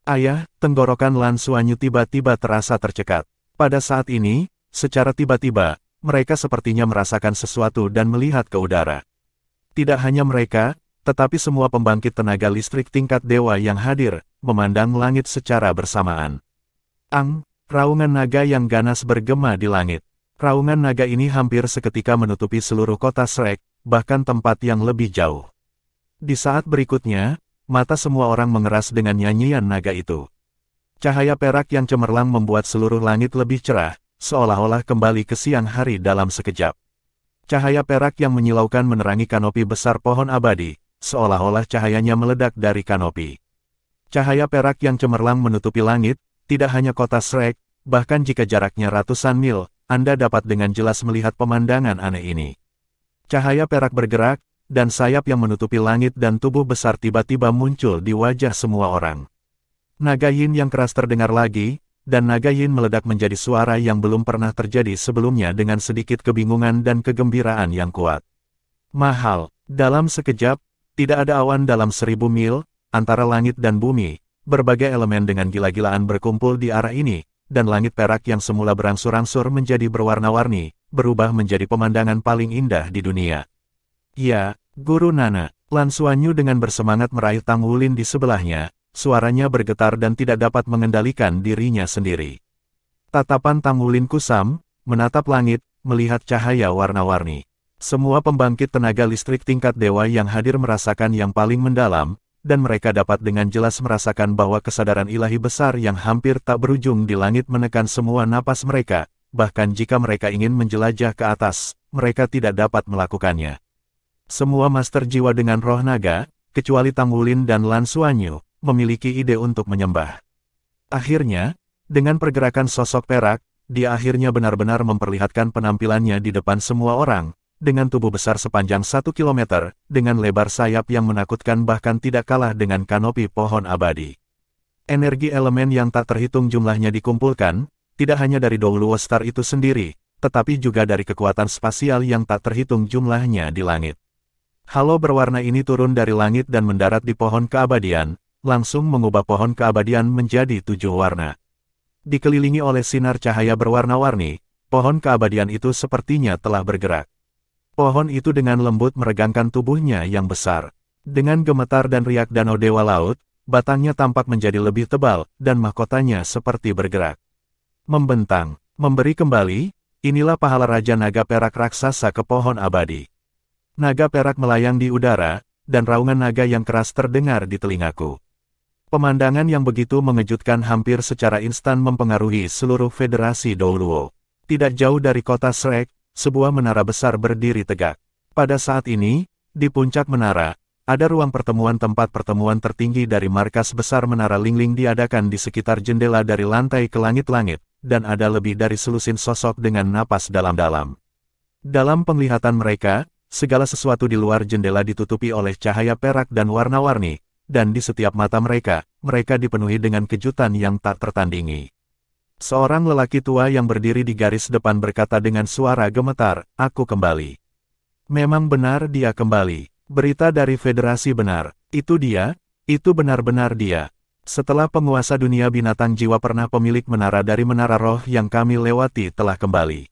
Ayah, tenggorokan Lan Xuanyu tiba-tiba terasa tercekat. Pada saat ini, secara tiba-tiba, mereka sepertinya merasakan sesuatu dan melihat ke udara. Tidak hanya mereka, tetapi semua pembangkit tenaga listrik tingkat dewa yang hadir, memandang langit secara bersamaan. Raungan naga yang ganas bergema di langit. Raungan naga ini hampir seketika menutupi seluruh kota Shrek, bahkan tempat yang lebih jauh. Di saat berikutnya, mata semua orang mengeras dengan nyanyian naga itu. Cahaya perak yang cemerlang membuat seluruh langit lebih cerah, seolah-olah kembali ke siang hari dalam sekejap. Cahaya perak yang menyilaukan menerangi kanopi besar pohon abadi, seolah-olah cahayanya meledak dari kanopi. Cahaya perak yang cemerlang menutupi langit, tidak hanya kota Shrek, bahkan jika jaraknya ratusan mil, Anda dapat dengan jelas melihat pemandangan aneh ini. Cahaya perak bergerak, dan sayap yang menutupi langit dan tubuh besar tiba-tiba muncul di wajah semua orang. Naga yin yang keras terdengar lagi, dan naga yin meledak menjadi suara yang belum pernah terjadi sebelumnya dengan sedikit kebingungan dan kegembiraan yang kuat. Mahal, dalam sekejap, tidak ada awan dalam 1000 mil, antara langit dan bumi, berbagai elemen dengan gila-gilaan berkumpul di arah ini, dan langit perak yang semula berangsur-angsur menjadi berwarna-warni, berubah menjadi pemandangan paling indah di dunia. Ya, Guru Nana, Lan Xuanyu dengan bersemangat meraih Tang Wulin di sebelahnya, suaranya bergetar dan tidak dapat mengendalikan dirinya sendiri. Tatapan Tang Wulin kusam, menatap langit, melihat cahaya warna-warni. Semua pembangkit tenaga listrik tingkat dewa yang hadir merasakan yang paling mendalam, dan mereka dapat dengan jelas merasakan bahwa kesadaran ilahi besar yang hampir tak berujung di langit menekan semua napas mereka, bahkan jika mereka ingin menjelajah ke atas, mereka tidak dapat melakukannya. Semua master jiwa dengan roh naga, kecuali Tang Wulin dan Lan Xuanyu, memiliki ide untuk menyembah. Akhirnya, dengan pergerakan sosok perak, dia akhirnya benar-benar memperlihatkan penampilannya di depan semua orang, dengan tubuh besar sepanjang 1 kilometer, dengan lebar sayap yang menakutkan bahkan tidak kalah dengan kanopi pohon abadi. Energi elemen yang tak terhitung jumlahnya dikumpulkan, tidak hanya dari Douluo Star itu sendiri, tetapi juga dari kekuatan spasial yang tak terhitung jumlahnya di langit. Halo berwarna ini turun dari langit dan mendarat di pohon keabadian, langsung mengubah pohon keabadian menjadi 7 warna. Dikelilingi oleh sinar cahaya berwarna-warni, pohon keabadian itu sepertinya telah bergerak. Pohon itu dengan lembut meregangkan tubuhnya yang besar. Dengan gemetar dan riak danau dewa laut, batangnya tampak menjadi lebih tebal, dan mahkotanya seperti bergerak. Membentang, memberi kembali, inilah pahala Raja Naga Perak Raksasa ke pohon abadi. Naga perak melayang di udara, dan raungan naga yang keras terdengar di telingaku. Pemandangan yang begitu mengejutkan hampir secara instan mempengaruhi seluruh federasi Douluo. Tidak jauh dari kota Shrek, sebuah menara besar berdiri tegak. Pada saat ini, di puncak menara, ada ruang pertemuan tempat pertemuan tertinggi dari markas besar Menara Lingling diadakan di sekitar jendela dari lantai ke langit-langit, dan ada lebih dari selusin sosok dengan napas dalam-dalam. Dalam penglihatan mereka, segala sesuatu di luar jendela ditutupi oleh cahaya perak dan warna-warni, dan di setiap mata mereka, mereka dipenuhi dengan kejutan yang tak tertandingi. Seorang lelaki tua yang berdiri di garis depan berkata dengan suara gemetar, "Aku kembali." Memang benar dia kembali. Berita dari Federasi benar. Itu dia, itu benar-benar dia. Setelah penguasa dunia binatang jiwa pernah pemilik menara dari menara roh yang kami lewati telah kembali.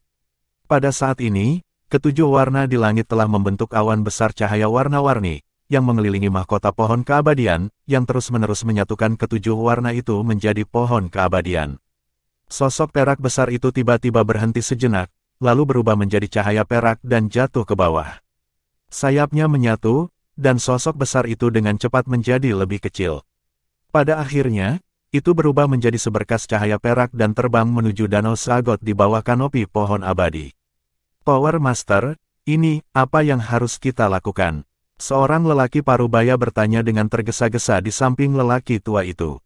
Pada saat ini, ketujuh warna di langit telah membentuk awan besar cahaya warna-warni, yang mengelilingi mahkota pohon keabadian, yang terus-menerus menyatukan ketujuh warna itu menjadi pohon keabadian. Sosok perak besar itu tiba-tiba berhenti sejenak, lalu berubah menjadi cahaya perak dan jatuh ke bawah. Sayapnya menyatu, dan sosok besar itu dengan cepat menjadi lebih kecil. Pada akhirnya, itu berubah menjadi seberkas cahaya perak dan terbang menuju Danau Sagot di bawah kanopi pohon abadi. Power Master, ini, apa yang harus kita lakukan? Seorang lelaki parubaya bertanya dengan tergesa-gesa di samping lelaki tua itu.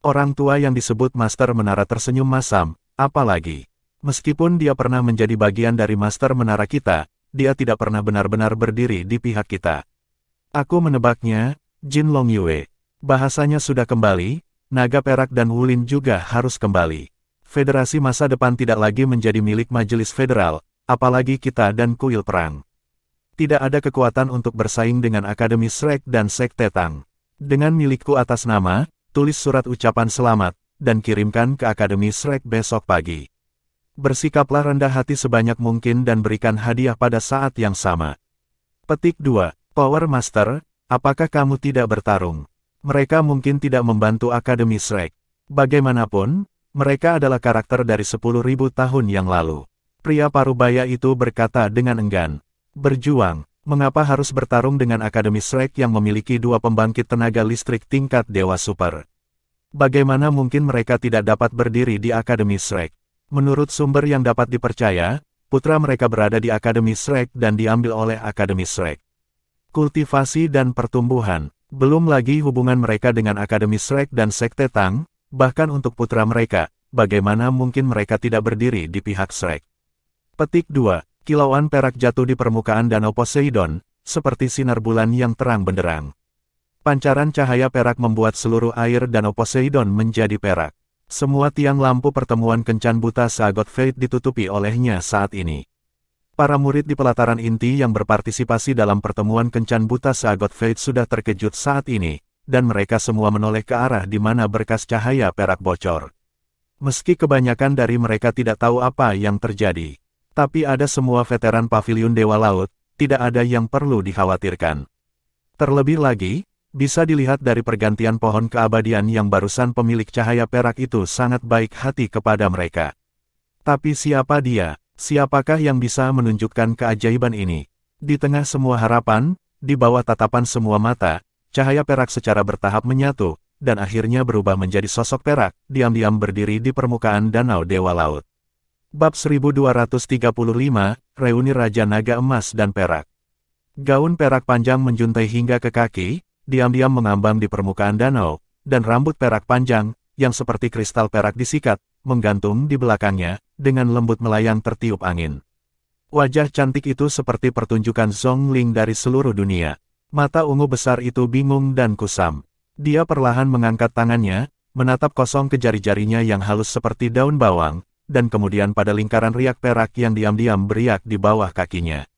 Orang tua yang disebut Master Menara tersenyum masam, apalagi. Meskipun dia pernah menjadi bagian dari Master Menara kita, dia tidak pernah benar-benar berdiri di pihak kita. Aku menebaknya, Jin Long Yue. Bahasanya sudah kembali, naga perak dan Wulin juga harus kembali. Federasi masa depan tidak lagi menjadi milik Majelis Federal, apalagi kita dan kuil perang. Tidak ada kekuatan untuk bersaing dengan Akademi Shrek dan Sekte Tang. Dengan milikku atas nama, tulis surat ucapan selamat, dan kirimkan ke Akademi Shrek besok pagi. Bersikaplah rendah hati sebanyak mungkin dan berikan hadiah pada saat yang sama. Petik 2. Power Master, apakah kamu tidak bertarung? Mereka mungkin tidak membantu Akademi Shrek. Bagaimanapun, mereka adalah karakter dari 10.000 tahun yang lalu. Pria parubaya itu berkata dengan enggan. Berjuang, mengapa harus bertarung dengan Akademi Shrek yang memiliki 2 pembangkit tenaga listrik tingkat Dewa Super? Bagaimana mungkin mereka tidak dapat berdiri di Akademi Shrek? Menurut sumber yang dapat dipercaya, putra mereka berada di Akademi Shrek dan diambil oleh Akademi Shrek. Kultivasi dan pertumbuhan, belum lagi hubungan mereka dengan Akademi Shrek dan Sekte Tang, bahkan untuk putra mereka, bagaimana mungkin mereka tidak berdiri di pihak Shrek? Petik 2. Kilauan perak jatuh di permukaan Danau Poseidon, seperti sinar bulan yang terang benderang. Pancaran cahaya perak membuat seluruh air Danau Poseidon menjadi perak. Semua tiang lampu pertemuan kencan buta Sagot Fate ditutupi olehnya saat ini. Para murid di pelataran inti yang berpartisipasi dalam pertemuan kencan buta Sagot Fate sudah terkejut saat ini, dan mereka semua menoleh ke arah di mana berkas cahaya perak bocor. Meski kebanyakan dari mereka tidak tahu apa yang terjadi, tapi ada semua veteran Paviliun Dewa Laut, tidak ada yang perlu dikhawatirkan. Terlebih lagi, bisa dilihat dari pergantian pohon keabadian yang barusan pemilik cahaya perak itu sangat baik hati kepada mereka. Tapi siapa dia? Siapakah yang bisa menunjukkan keajaiban ini? Di tengah semua harapan, di bawah tatapan semua mata, cahaya perak secara bertahap menyatu, dan akhirnya berubah menjadi sosok perak, diam-diam berdiri di permukaan Danau Dewa Laut. Bab 1235, Reuni Raja Naga Emas dan Perak. Gaun perak panjang menjuntai hingga ke kaki, diam-diam mengambang di permukaan danau, dan rambut perak panjang, yang seperti kristal perak disikat, menggantung di belakangnya, dengan lembut melayang tertiup angin. Wajah cantik itu seperti pertunjukan Zhongling dari seluruh dunia. Mata ungu besar itu bingung dan kusam. Dia perlahan mengangkat tangannya, menatap kosong ke jari-jarinya yang halus seperti daun bawang, dan kemudian pada lingkaran riak perak yang diam-diam beriak di bawah kakinya.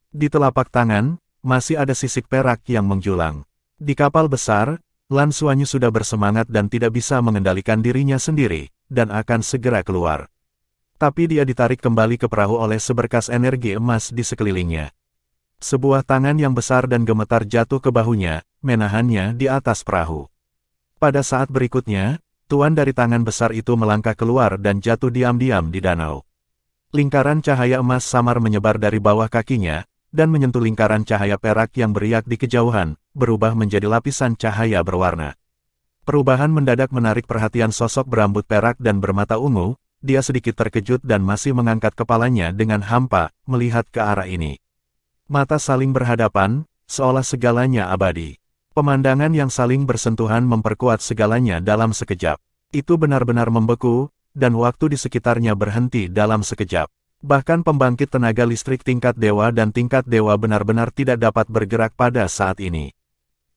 Di telapak tangan, masih ada sisik perak yang menjulang. Di kapal besar, Lan Xuanyu sudah bersemangat dan tidak bisa mengendalikan dirinya sendiri, dan akan segera keluar. Tapi dia ditarik kembali ke perahu oleh seberkas energi emas di sekelilingnya. Sebuah tangan yang besar dan gemetar jatuh ke bahunya, menahannya di atas perahu. Pada saat berikutnya, tuan dari tangan besar itu melangkah keluar dan jatuh diam-diam di danau. Lingkaran cahaya emas samar menyebar dari bawah kakinya, dan menyentuh lingkaran cahaya perak yang beriak di kejauhan, berubah menjadi lapisan cahaya berwarna. Perubahan mendadak menarik perhatian sosok berambut perak dan bermata ungu, dia sedikit terkejut dan masih mengangkat kepalanya dengan hampa, melihat ke arah ini. Mata saling berhadapan, seolah segalanya abadi. Pemandangan yang saling bersentuhan memperkuat segalanya dalam sekejap. Itu benar-benar membeku, dan waktu di sekitarnya berhenti dalam sekejap. Bahkan pembangkit tenaga listrik tingkat dewa dan tingkat dewa benar-benar tidak dapat bergerak pada saat ini.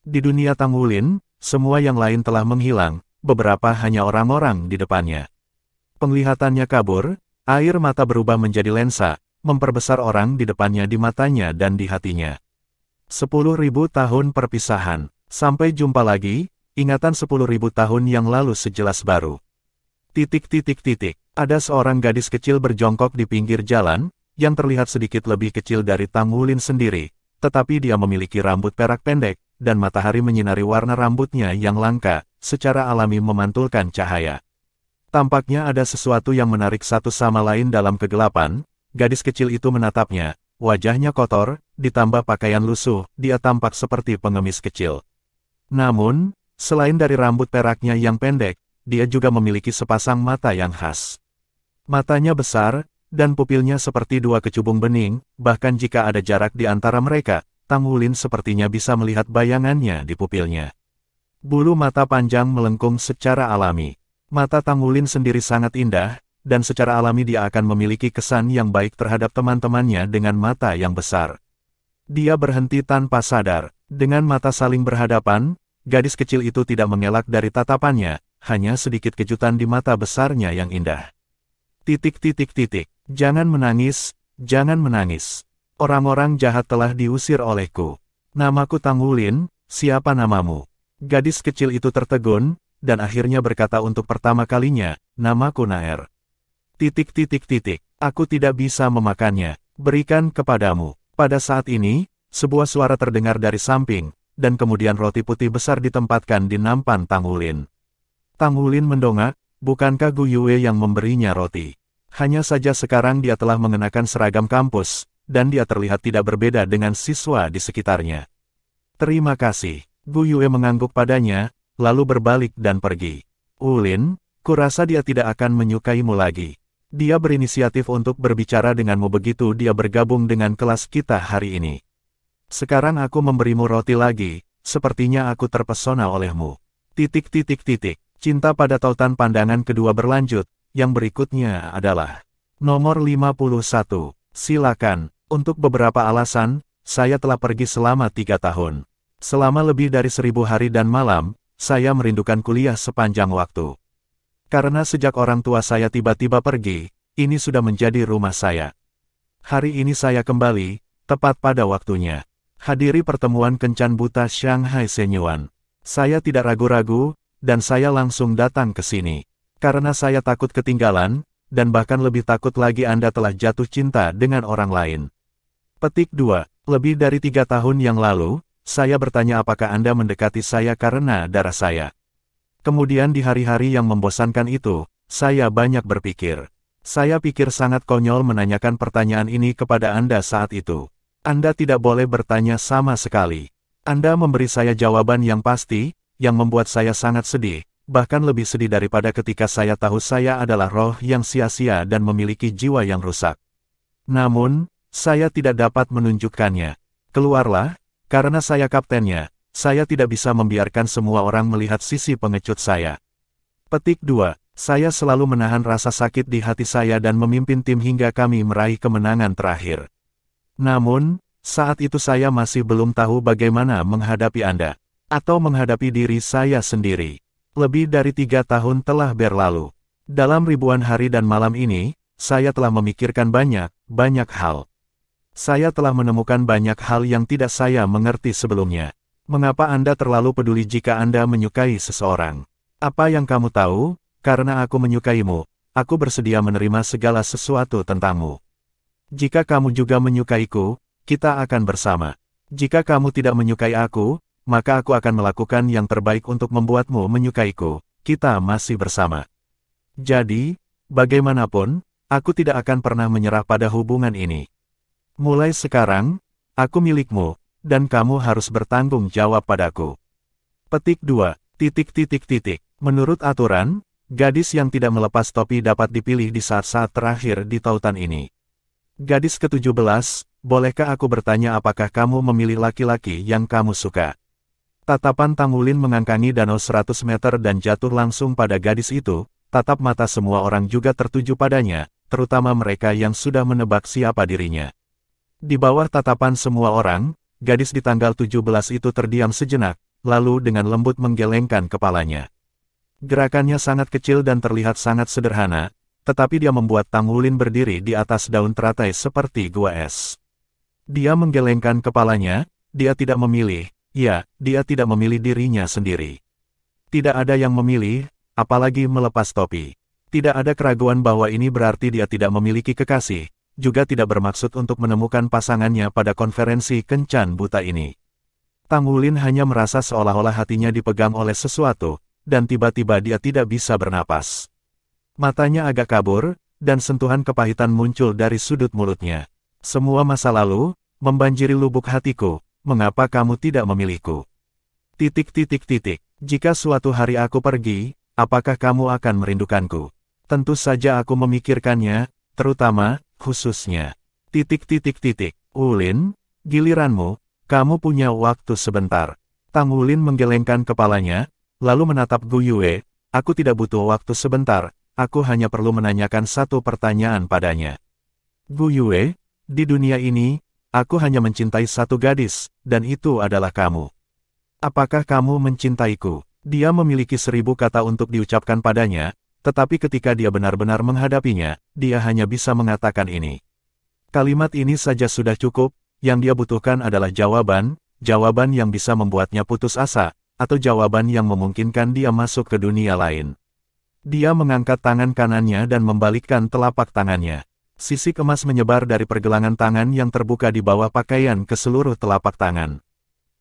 Di dunia Tang Wulin, semua yang lain telah menghilang, beberapa hanya orang-orang di depannya. Penglihatannya kabur, air mata berubah menjadi lensa, memperbesar orang di depannya di matanya dan di hatinya. 10.000 tahun perpisahan, sampai jumpa lagi, ingatan 10.000 tahun yang lalu sejelas baru. Ada seorang gadis kecil berjongkok di pinggir jalan, yang terlihat sedikit lebih kecil dari Tang Wulin sendiri, tetapi dia memiliki rambut perak pendek, dan matahari menyinari warna rambutnya yang langka, secara alami memantulkan cahaya. Tampaknya ada sesuatu yang menarik satu sama lain dalam kegelapan, gadis kecil itu menatapnya, wajahnya kotor, ditambah pakaian lusuh, dia tampak seperti pengemis kecil. Namun, selain dari rambut peraknya yang pendek, dia juga memiliki sepasang mata yang khas. Matanya besar, dan pupilnya seperti dua kecubung bening, bahkan jika ada jarak di antara mereka, Tang Wulin sepertinya bisa melihat bayangannya di pupilnya. Bulu mata panjang melengkung secara alami. Mata Tang Wulin sendiri sangat indah, dan secara alami dia akan memiliki kesan yang baik terhadap teman-temannya dengan mata yang besar. Dia berhenti tanpa sadar. Dengan mata saling berhadapan, gadis kecil itu tidak mengelak dari tatapannya, hanya sedikit kejutan di mata besarnya yang indah. Jangan menangis, jangan menangis. Orang-orang jahat telah diusir olehku. Namaku Tang Wulin, siapa namamu? Gadis kecil itu tertegun, dan akhirnya berkata untuk pertama kalinya, namaku Naer. Aku tidak bisa memakannya, berikan kepadamu. Pada saat ini, sebuah suara terdengar dari samping, dan kemudian roti putih besar ditempatkan di nampan Tang Wulin. Tang Wulin mendongak, bukankah Gu Yue yang memberinya roti? Hanya saja sekarang dia telah mengenakan seragam kampus, dan dia terlihat tidak berbeda dengan siswa di sekitarnya. Terima kasih. Gu Yue mengangguk padanya, lalu berbalik dan pergi. Wulin, kurasa dia tidak akan menyukaimu lagi. Dia berinisiatif untuk berbicara denganmu begitu dia bergabung dengan kelas kita hari ini. Sekarang aku memberimu roti lagi, sepertinya aku terpesona olehmu. Cinta pada tautan pandangan kedua berlanjut. Yang berikutnya adalah nomor 51. Silakan. Untuk beberapa alasan, saya telah pergi selama 3 tahun. Selama lebih dari 1000 hari dan malam, saya merindukan kuliah sepanjang waktu. Karena sejak orang tua saya tiba-tiba pergi, ini sudah menjadi rumah saya. Hari ini saya kembali, tepat pada waktunya. Hadiri pertemuan kencan buta Shanghai Shenyuan. Saya tidak ragu-ragu, dan saya langsung datang ke sini. Karena saya takut ketinggalan, dan bahkan lebih takut lagi Anda telah jatuh cinta dengan orang lain. Petik 2. Lebih dari 3 tahun yang lalu, saya bertanya apakah Anda mendekati saya karena darah saya. Kemudian di hari-hari yang membosankan itu, saya banyak berpikir. Saya pikir sangat konyol menanyakan pertanyaan ini kepada Anda saat itu. Anda tidak boleh bertanya sama sekali. Anda memberi saya jawaban yang pasti, yang membuat saya sangat sedih. Bahkan lebih sedih daripada ketika saya tahu saya adalah roh yang sia-sia dan memiliki jiwa yang rusak. Namun, saya tidak dapat menunjukkannya. Keluarlah, karena saya kaptennya, saya tidak bisa membiarkan semua orang melihat sisi pengecut saya. Petik 2. Saya selalu menahan rasa sakit di hati saya dan memimpin tim hingga kami meraih kemenangan terakhir. Namun, saat itu saya masih belum tahu bagaimana menghadapi Anda, atau menghadapi diri saya sendiri. Lebih dari 3 tahun telah berlalu. Dalam ribuan hari dan malam ini, saya telah memikirkan banyak hal. Saya telah menemukan banyak hal yang tidak saya mengerti sebelumnya. Mengapa Anda terlalu peduli jika Anda menyukai seseorang? Apa yang kamu tahu? Karena aku menyukaimu, aku bersedia menerima segala sesuatu tentangmu. Jika kamu juga menyukaiku, kita akan bersama. Jika kamu tidak menyukai aku, maka aku akan melakukan yang terbaik untuk membuatmu menyukaiku. Kita masih bersama. Jadi, bagaimanapun, aku tidak akan pernah menyerah pada hubungan ini. Mulai sekarang, aku milikmu, dan kamu harus bertanggung jawab padaku. Petik 2. Menurut aturan, gadis yang tidak melepas topi dapat dipilih di saat-saat terakhir di tautan ini. Gadis ke-17, bolehkah aku bertanya apakah kamu memilih laki-laki yang kamu suka? Tatapan Tang Wulin mengangkangi danau 100 meter dan jatuh langsung pada gadis itu, tatap mata semua orang juga tertuju padanya, terutama mereka yang sudah menebak siapa dirinya. Di bawah tatapan semua orang, gadis di tanggal 17 itu terdiam sejenak, lalu dengan lembut menggelengkan kepalanya. Gerakannya sangat kecil dan terlihat sangat sederhana, tetapi dia membuat Tang Wulin berdiri di atas daun teratai seperti gua es. Dia menggelengkan kepalanya, dia tidak memilih. Ya, dia tidak memilih dirinya sendiri. Tidak ada yang memilih, apalagi melepas topi. Tidak ada keraguan bahwa ini berarti dia tidak memiliki kekasih, juga tidak bermaksud untuk menemukan pasangannya pada konferensi kencan buta ini. Tang Wulin hanya merasa seolah-olah hatinya dipegang oleh sesuatu, dan tiba-tiba dia tidak bisa bernapas. Matanya agak kabur, dan sentuhan kepahitan muncul dari sudut mulutnya. Semua masa lalu, membanjiri lubuk hatiku. Mengapa kamu tidak memilihku? Jika suatu hari aku pergi, apakah kamu akan merindukanku? Tentu saja aku memikirkannya, terutama, khususnya. Ulin, giliranmu, kamu punya waktu sebentar. Tang Wulin menggelengkan kepalanya, lalu menatap Gu Yue, aku tidak butuh waktu sebentar, aku hanya perlu menanyakan satu pertanyaan padanya. Gu Yue, di dunia ini, aku hanya mencintai satu gadis, dan itu adalah kamu. Apakah kamu mencintaiku? Dia memiliki 1000 kata untuk diucapkan padanya, tetapi ketika dia benar-benar menghadapinya, dia hanya bisa mengatakan ini. Kalimat ini saja sudah cukup, yang dia butuhkan adalah jawaban yang bisa membuatnya putus asa, atau jawaban yang memungkinkan dia masuk ke dunia lain. Dia mengangkat tangan kanannya dan membalikkan telapak tangannya. Sisik emas menyebar dari pergelangan tangan yang terbuka di bawah pakaian ke seluruh telapak tangan.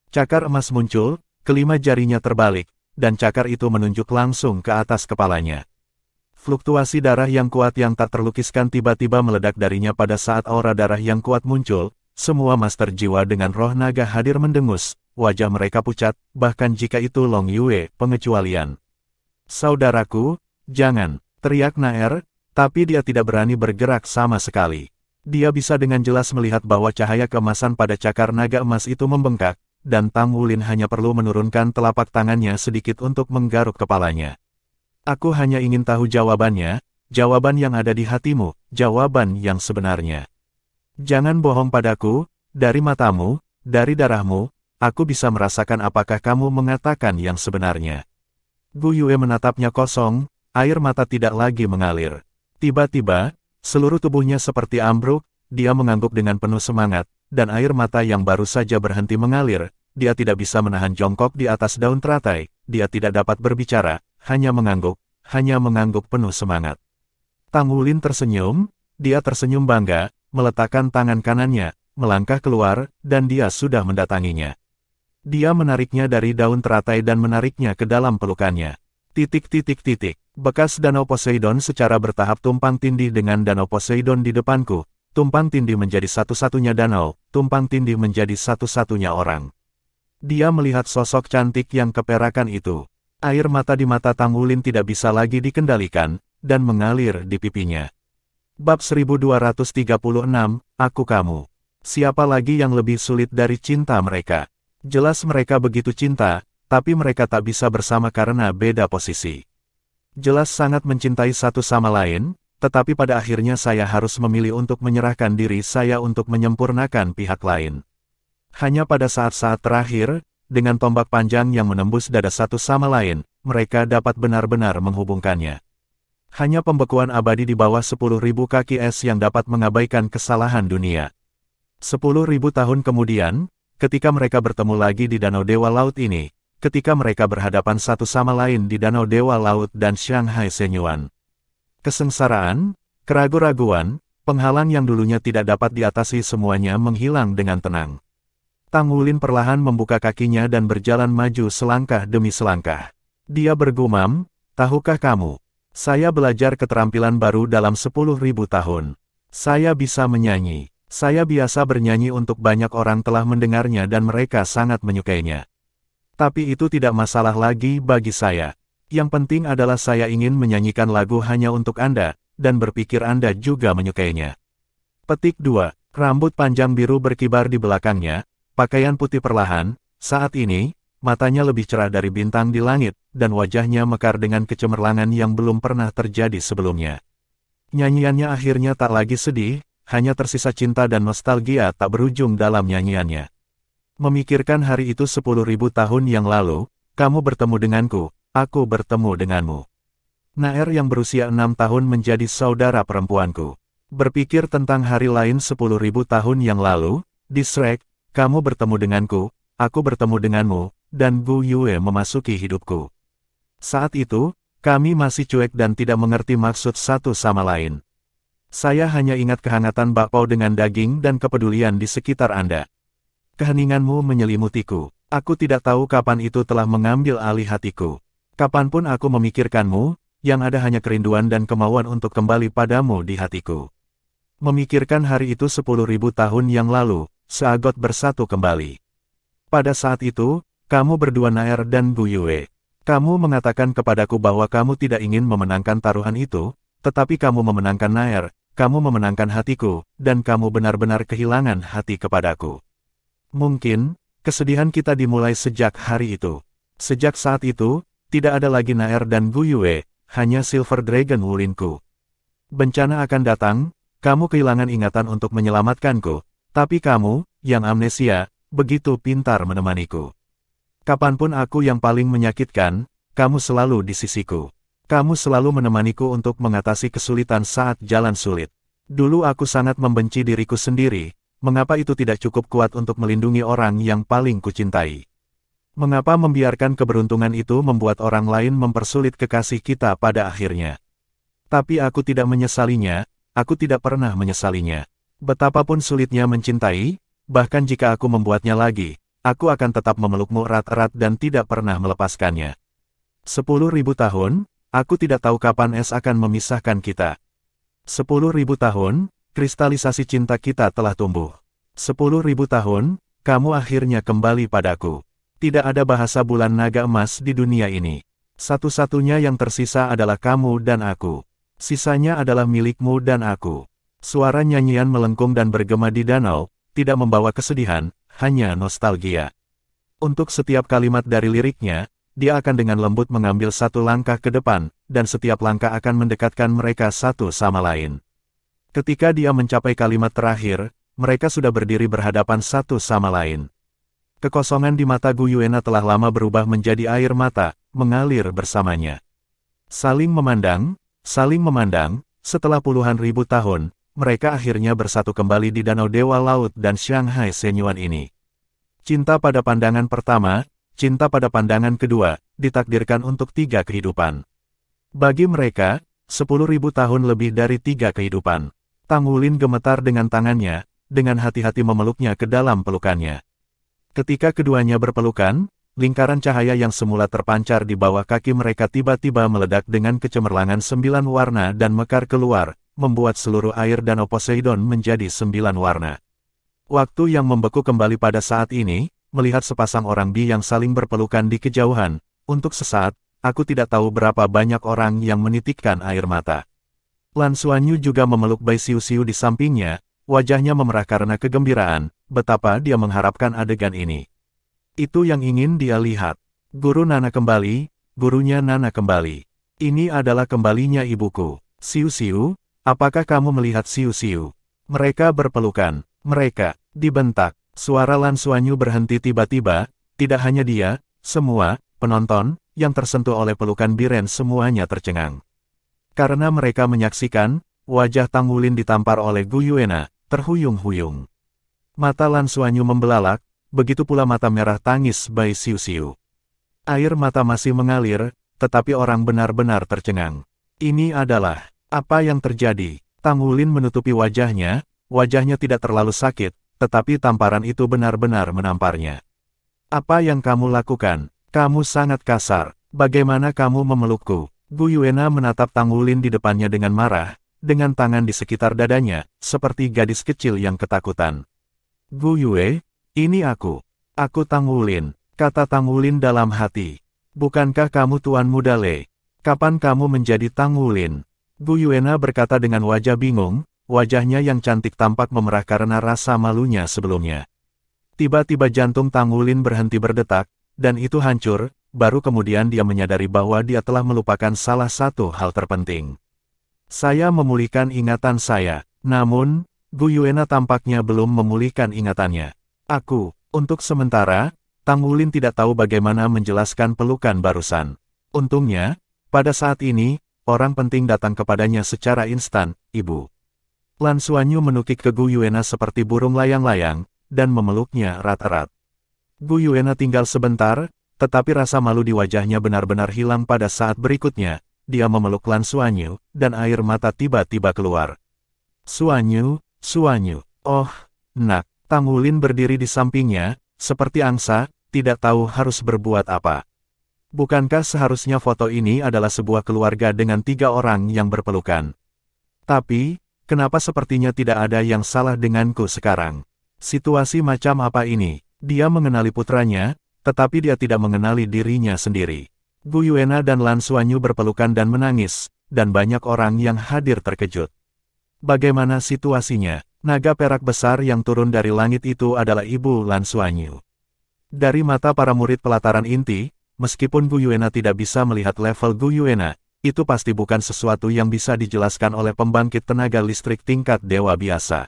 Cakar emas muncul, kelima jarinya terbalik, dan cakar itu menunjuk langsung ke atas kepalanya. Fluktuasi darah yang kuat yang tak terlukiskan tiba-tiba meledak darinya pada saat aura darah yang kuat muncul. Semua master jiwa dengan roh naga hadir mendengus, wajah mereka pucat, bahkan jika itu Long Yue, pengecualian. Saudaraku, jangan, teriak Naer, tapi dia tidak berani bergerak sama sekali. Dia bisa dengan jelas melihat bahwa cahaya keemasan pada cakar naga emas itu membengkak, dan Tang Wulin hanya perlu menurunkan telapak tangannya sedikit untuk menggaruk kepalanya. Aku hanya ingin tahu jawabannya, jawaban yang ada di hatimu, jawaban yang sebenarnya. Jangan bohong padaku, dari matamu, dari darahmu, aku bisa merasakan apakah kamu mengatakan yang sebenarnya. Gu Yue menatapnya kosong, air mata tidak lagi mengalir. Tiba-tiba, seluruh tubuhnya seperti ambruk, dia mengangguk dengan penuh semangat, dan air mata yang baru saja berhenti mengalir, dia tidak bisa menahan jongkok di atas daun teratai, dia tidak dapat berbicara, hanya mengangguk penuh semangat. Tang Wulin tersenyum, dia tersenyum bangga, meletakkan tangan kanannya, melangkah keluar, dan dia sudah mendatanginya. Dia menariknya dari daun teratai dan menariknya ke dalam pelukannya. Bekas danau Poseidon secara bertahap tumpang tindih dengan danau Poseidon di depanku. Tumpang tindih menjadi satu-satunya danau, tumpang tindih menjadi satu-satunya orang. Dia melihat sosok cantik yang keperakan itu. Air mata di mata Tang Wulin tidak bisa lagi dikendalikan, dan mengalir di pipinya. Bab 1236, Aku Kamu. Siapa lagi yang lebih sulit dari cinta mereka? Jelas mereka begitu cinta, tapi mereka tak bisa bersama karena beda posisi. Jelas sangat mencintai satu sama lain, tetapi pada akhirnya saya harus memilih untuk menyerahkan diri saya untuk menyempurnakan pihak lain. Hanya pada saat-saat terakhir, dengan tombak panjang yang menembus dada satu sama lain, mereka dapat benar-benar menghubungkannya. Hanya pembekuan abadi di bawah 10.000 kaki es yang dapat mengabaikan kesalahan dunia. 10.000 tahun kemudian, ketika mereka bertemu lagi di Danau Dewa Laut ini, ketika mereka berhadapan satu sama lain di Danau Dewa Laut dan Shanghai Shenyuan. Kesengsaraan, keraguan-raguan, penghalang yang dulunya tidak dapat diatasi semuanya menghilang dengan tenang. Tang Wulin perlahan membuka kakinya dan berjalan maju selangkah demi selangkah. Dia bergumam, tahukah kamu? Saya belajar keterampilan baru dalam 10.000 tahun. Saya bisa menyanyi. Saya biasa bernyanyi untuk banyak orang telah mendengarnya dan mereka sangat menyukainya. Tapi itu tidak masalah lagi bagi saya. Yang penting adalah saya ingin menyanyikan lagu hanya untuk Anda, dan berpikir Anda juga menyukainya. Petik 2. Rambut panjang biru berkibar di belakangnya, pakaian putih perlahan, saat ini, matanya lebih cerah dari bintang di langit, dan wajahnya mekar dengan kecemerlangan yang belum pernah terjadi sebelumnya. Nyanyiannya akhirnya tak lagi sedih, hanya tersisa cinta dan nostalgia tak berujung dalam nyanyiannya. Memikirkan hari itu 10.000 tahun yang lalu, kamu bertemu denganku, aku bertemu denganmu. Naer yang berusia 6 tahun menjadi saudara perempuanku. Berpikir tentang hari lain 10.000 tahun yang lalu, di Shrek, kamu bertemu denganku, aku bertemu denganmu, dan Gu Yue memasuki hidupku. Saat itu, kami masih cuek dan tidak mengerti maksud satu sama lain. Saya hanya ingat kehangatan bakpao dengan daging dan kepedulian di sekitar Anda. Keheninganmu menyelimutiku. Aku tidak tahu kapan itu telah mengambil alih hatiku. Kapanpun aku memikirkanmu, yang ada hanya kerinduan dan kemauan untuk kembali padamu di hatiku. Memikirkan hari itu 10.000 tahun yang lalu, seagot bersatu kembali. Pada saat itu, kamu berdua Naer dan Gu Yue. Kamu mengatakan kepadaku bahwa kamu tidak ingin memenangkan taruhan itu, tetapi kamu memenangkan Nair, kamu memenangkan hatiku, dan kamu benar-benar kehilangan hati kepadaku. Mungkin, kesedihan kita dimulai sejak hari itu. Sejak saat itu, tidak ada lagi Nair dan Gu Yue, hanya Silver Dragon Wulinku. Bencana akan datang, kamu kehilangan ingatan untuk menyelamatkanku, tapi kamu, yang amnesia, begitu pintar menemaniku. Kapanpun aku yang paling menyakitkan, kamu selalu di sisiku. Kamu selalu menemaniku untuk mengatasi kesulitan saat jalan sulit. Dulu aku sangat membenci diriku sendiri, mengapa itu tidak cukup kuat untuk melindungi orang yang paling kucintai? Mengapa membiarkan keberuntungan itu membuat orang lain mempersulit kekasih kita pada akhirnya? Tapi aku tidak menyesalinya, aku tidak pernah menyesalinya. Betapapun sulitnya mencintai, bahkan jika aku membuatnya lagi, aku akan tetap memelukmu erat-erat dan tidak pernah melepaskannya. 10.000 tahun, aku tidak tahu kapan es akan memisahkan kita. 10.000 tahun, kristalisasi cinta kita telah tumbuh. 10.000 tahun, kamu akhirnya kembali padaku. Tidak ada bahasa bulan naga emas di dunia ini. Satu-satunya yang tersisa adalah kamu dan aku. Sisanya adalah milikmu dan aku. Suara nyanyian melengkung dan bergema di danau, tidak membawa kesedihan, hanya nostalgia. Untuk setiap kalimat dari liriknya, dia akan dengan lembut mengambil satu langkah ke depan, dan setiap langkah akan mendekatkan mereka satu sama lain. Ketika dia mencapai kalimat terakhir, mereka sudah berdiri berhadapan satu sama lain. Kekosongan di mata Gu Yuena telah lama berubah menjadi air mata, mengalir bersamanya. Saling memandang, setelah puluhan ribu tahun, mereka akhirnya bersatu kembali di Danau Dewa Laut dan Shanghai Shenyuan ini. Cinta pada pandangan pertama, cinta pada pandangan kedua, ditakdirkan untuk 3 kehidupan. Bagi mereka, 10.000 tahun lebih dari 3 kehidupan. Tang Wulin gemetar dengan tangannya, dengan hati-hati memeluknya ke dalam pelukannya. Ketika keduanya berpelukan, lingkaran cahaya yang semula terpancar di bawah kaki mereka tiba-tiba meledak dengan kecemerlangan 9 warna dan mekar keluar, membuat seluruh air danau Poseidon menjadi 9 warna. Waktu yang membeku kembali pada saat ini, melihat sepasang orang bi yang saling berpelukan di kejauhan. Untuk sesaat, aku tidak tahu berapa banyak orang yang menitikkan air mata. Lan Xuanyu juga memeluk Bai Xiu-Xiu di sampingnya, wajahnya memerah karena kegembiraan, betapa dia mengharapkan adegan ini. Itu yang ingin dia lihat. Guru Nana kembali, gurunya Nana kembali. Ini adalah kembalinya ibuku. Xiu-Xiu, apakah kamu melihat Xiu-Xiu? Mereka berpelukan. Mereka, dibentak. Suara Lan Xuanyu berhenti tiba-tiba, tidak hanya dia, semua, penonton, yang tersentuh oleh pelukan Biren semuanya tercengang. Karena mereka menyaksikan, wajah Tang Wulin ditampar oleh Gu Yuena, terhuyung-huyung. Mata Lan Xuanyu membelalak, begitu pula mata merah tangis Bai Xiu-Xiu. Air mata masih mengalir, tetapi orang benar-benar tercengang. Ini adalah, apa yang terjadi? Tang Wulin menutupi wajahnya tidak terlalu sakit, tetapi tamparan itu benar-benar menamparnya. Apa yang kamu lakukan? Kamu sangat kasar. Bagaimana kamu memelukku? Gu Yuena menatap Tang Wulin di depannya dengan marah, dengan tangan di sekitar dadanya, seperti gadis kecil yang ketakutan. Gu Yue, ini aku. Aku Tang Wulin, kata Tang Wulin dalam hati. Bukankah kamu Tuan Muda Le? Kapan kamu menjadi Tang Wulin? Gu Yuena berkata dengan wajah bingung, wajahnya yang cantik tampak memerah karena rasa malunya sebelumnya. Tiba-tiba jantung Tang Wulin berhenti berdetak, dan itu hancur, baru kemudian dia menyadari bahwa dia telah melupakan salah satu hal terpenting. Saya memulihkan ingatan saya, namun, Gu Yuena tampaknya belum memulihkan ingatannya. Untuk sementara, Tang Wulin tidak tahu bagaimana menjelaskan pelukan barusan. Untungnya, pada saat ini, orang penting datang kepadanya secara instan, Ibu. Lan Xuanyu menukik ke Gu Yuena seperti burung layang-layang, dan memeluknya erat-erat. Gu Yuena tinggal sebentar, tetapi rasa malu di wajahnya benar-benar hilang pada saat berikutnya, dia memeluk Lan Xuanyu, dan air mata tiba-tiba keluar. Xuanyu, oh, nak. Tang Wulin berdiri di sampingnya, seperti angsa, tidak tahu harus berbuat apa. Bukankah seharusnya foto ini adalah sebuah keluarga dengan 3 orang yang berpelukan? Tapi, kenapa sepertinya tidak ada yang salah denganku sekarang? Situasi macam apa ini? Dia mengenali putranya, tetapi dia tidak mengenali dirinya sendiri. Gu Yuena dan Lan Xuanyu berpelukan dan menangis, dan banyak orang yang hadir terkejut. Bagaimana situasinya? Naga perak besar yang turun dari langit itu adalah ibu Lan Xuanyu. Dari mata para murid pelataran inti, meskipun Gu Yuena tidak bisa melihat level Gu Yuena, itu pasti bukan sesuatu yang bisa dijelaskan oleh pembangkit tenaga listrik tingkat dewa biasa.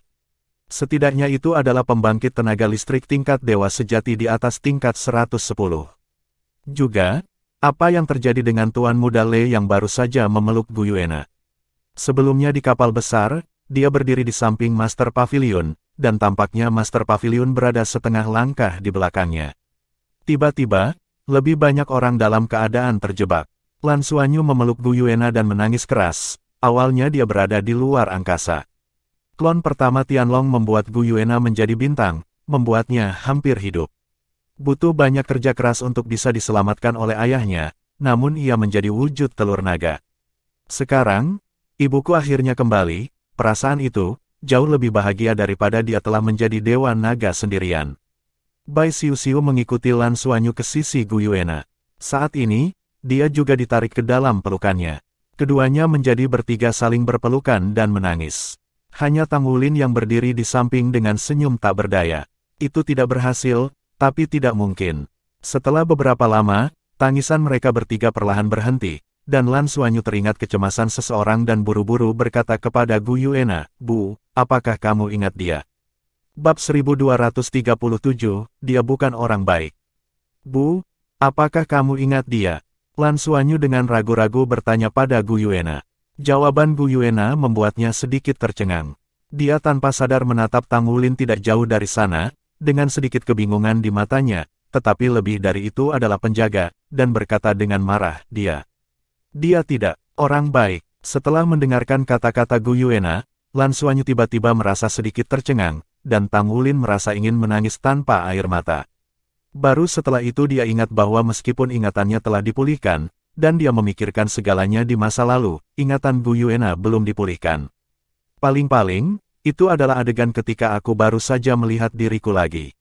Setidaknya itu adalah pembangkit tenaga listrik tingkat dewa sejati di atas tingkat 110. Juga, apa yang terjadi dengan Tuan Muda Le yang baru saja memeluk Gu Yuena? Sebelumnya di kapal besar, dia berdiri di samping Master Pavilion, dan tampaknya Master Pavilion berada setengah langkah di belakangnya. Tiba-tiba, lebih banyak orang dalam keadaan terjebak. Lan Xuanyu memeluk Gu Yuena dan menangis keras. Awalnya dia berada di luar angkasa. Klon pertama Tianlong membuat Gu Yuena menjadi bintang, membuatnya hampir hidup. Butuh banyak kerja keras untuk bisa diselamatkan oleh ayahnya, namun ia menjadi wujud telur naga. Sekarang, ibuku akhirnya kembali. Perasaan itu jauh lebih bahagia daripada dia telah menjadi dewa naga sendirian. Bai Xiuxiu mengikuti Lan Xuanyu ke sisi Gu Yuena. Saat ini, dia juga ditarik ke dalam pelukannya. Keduanya menjadi bertiga saling berpelukan dan menangis. Hanya Tang Wulin yang berdiri di samping dengan senyum tak berdaya. Itu tidak berhasil, tapi tidak mungkin. Setelah beberapa lama, tangisan mereka bertiga perlahan berhenti, dan Lan Xuanyu teringat kecemasan seseorang dan buru-buru berkata kepada Gu Yuena, "Bu, apakah kamu ingat dia?" Bab 1237, dia bukan orang baik. "Bu, apakah kamu ingat dia?" Lan Xuanyu dengan ragu-ragu bertanya pada Gu Yuena. Jawaban Gu Yuena membuatnya sedikit tercengang. Dia tanpa sadar menatap Tang Wulin tidak jauh dari sana, dengan sedikit kebingungan di matanya, tetapi lebih dari itu adalah penjaga, dan berkata dengan marah, Dia tidak orang baik." Setelah mendengarkan kata-kata Gu Yuena, Lan Xuanyu tiba-tiba merasa sedikit tercengang, dan Tang Wulin merasa ingin menangis tanpa air mata. Baru setelah itu dia ingat bahwa meskipun ingatannya telah dipulihkan, dan dia memikirkan segalanya di masa lalu, ingatan Gu Yuena belum dipulihkan. Paling-paling, itu adalah adegan ketika aku baru saja melihat diriku lagi.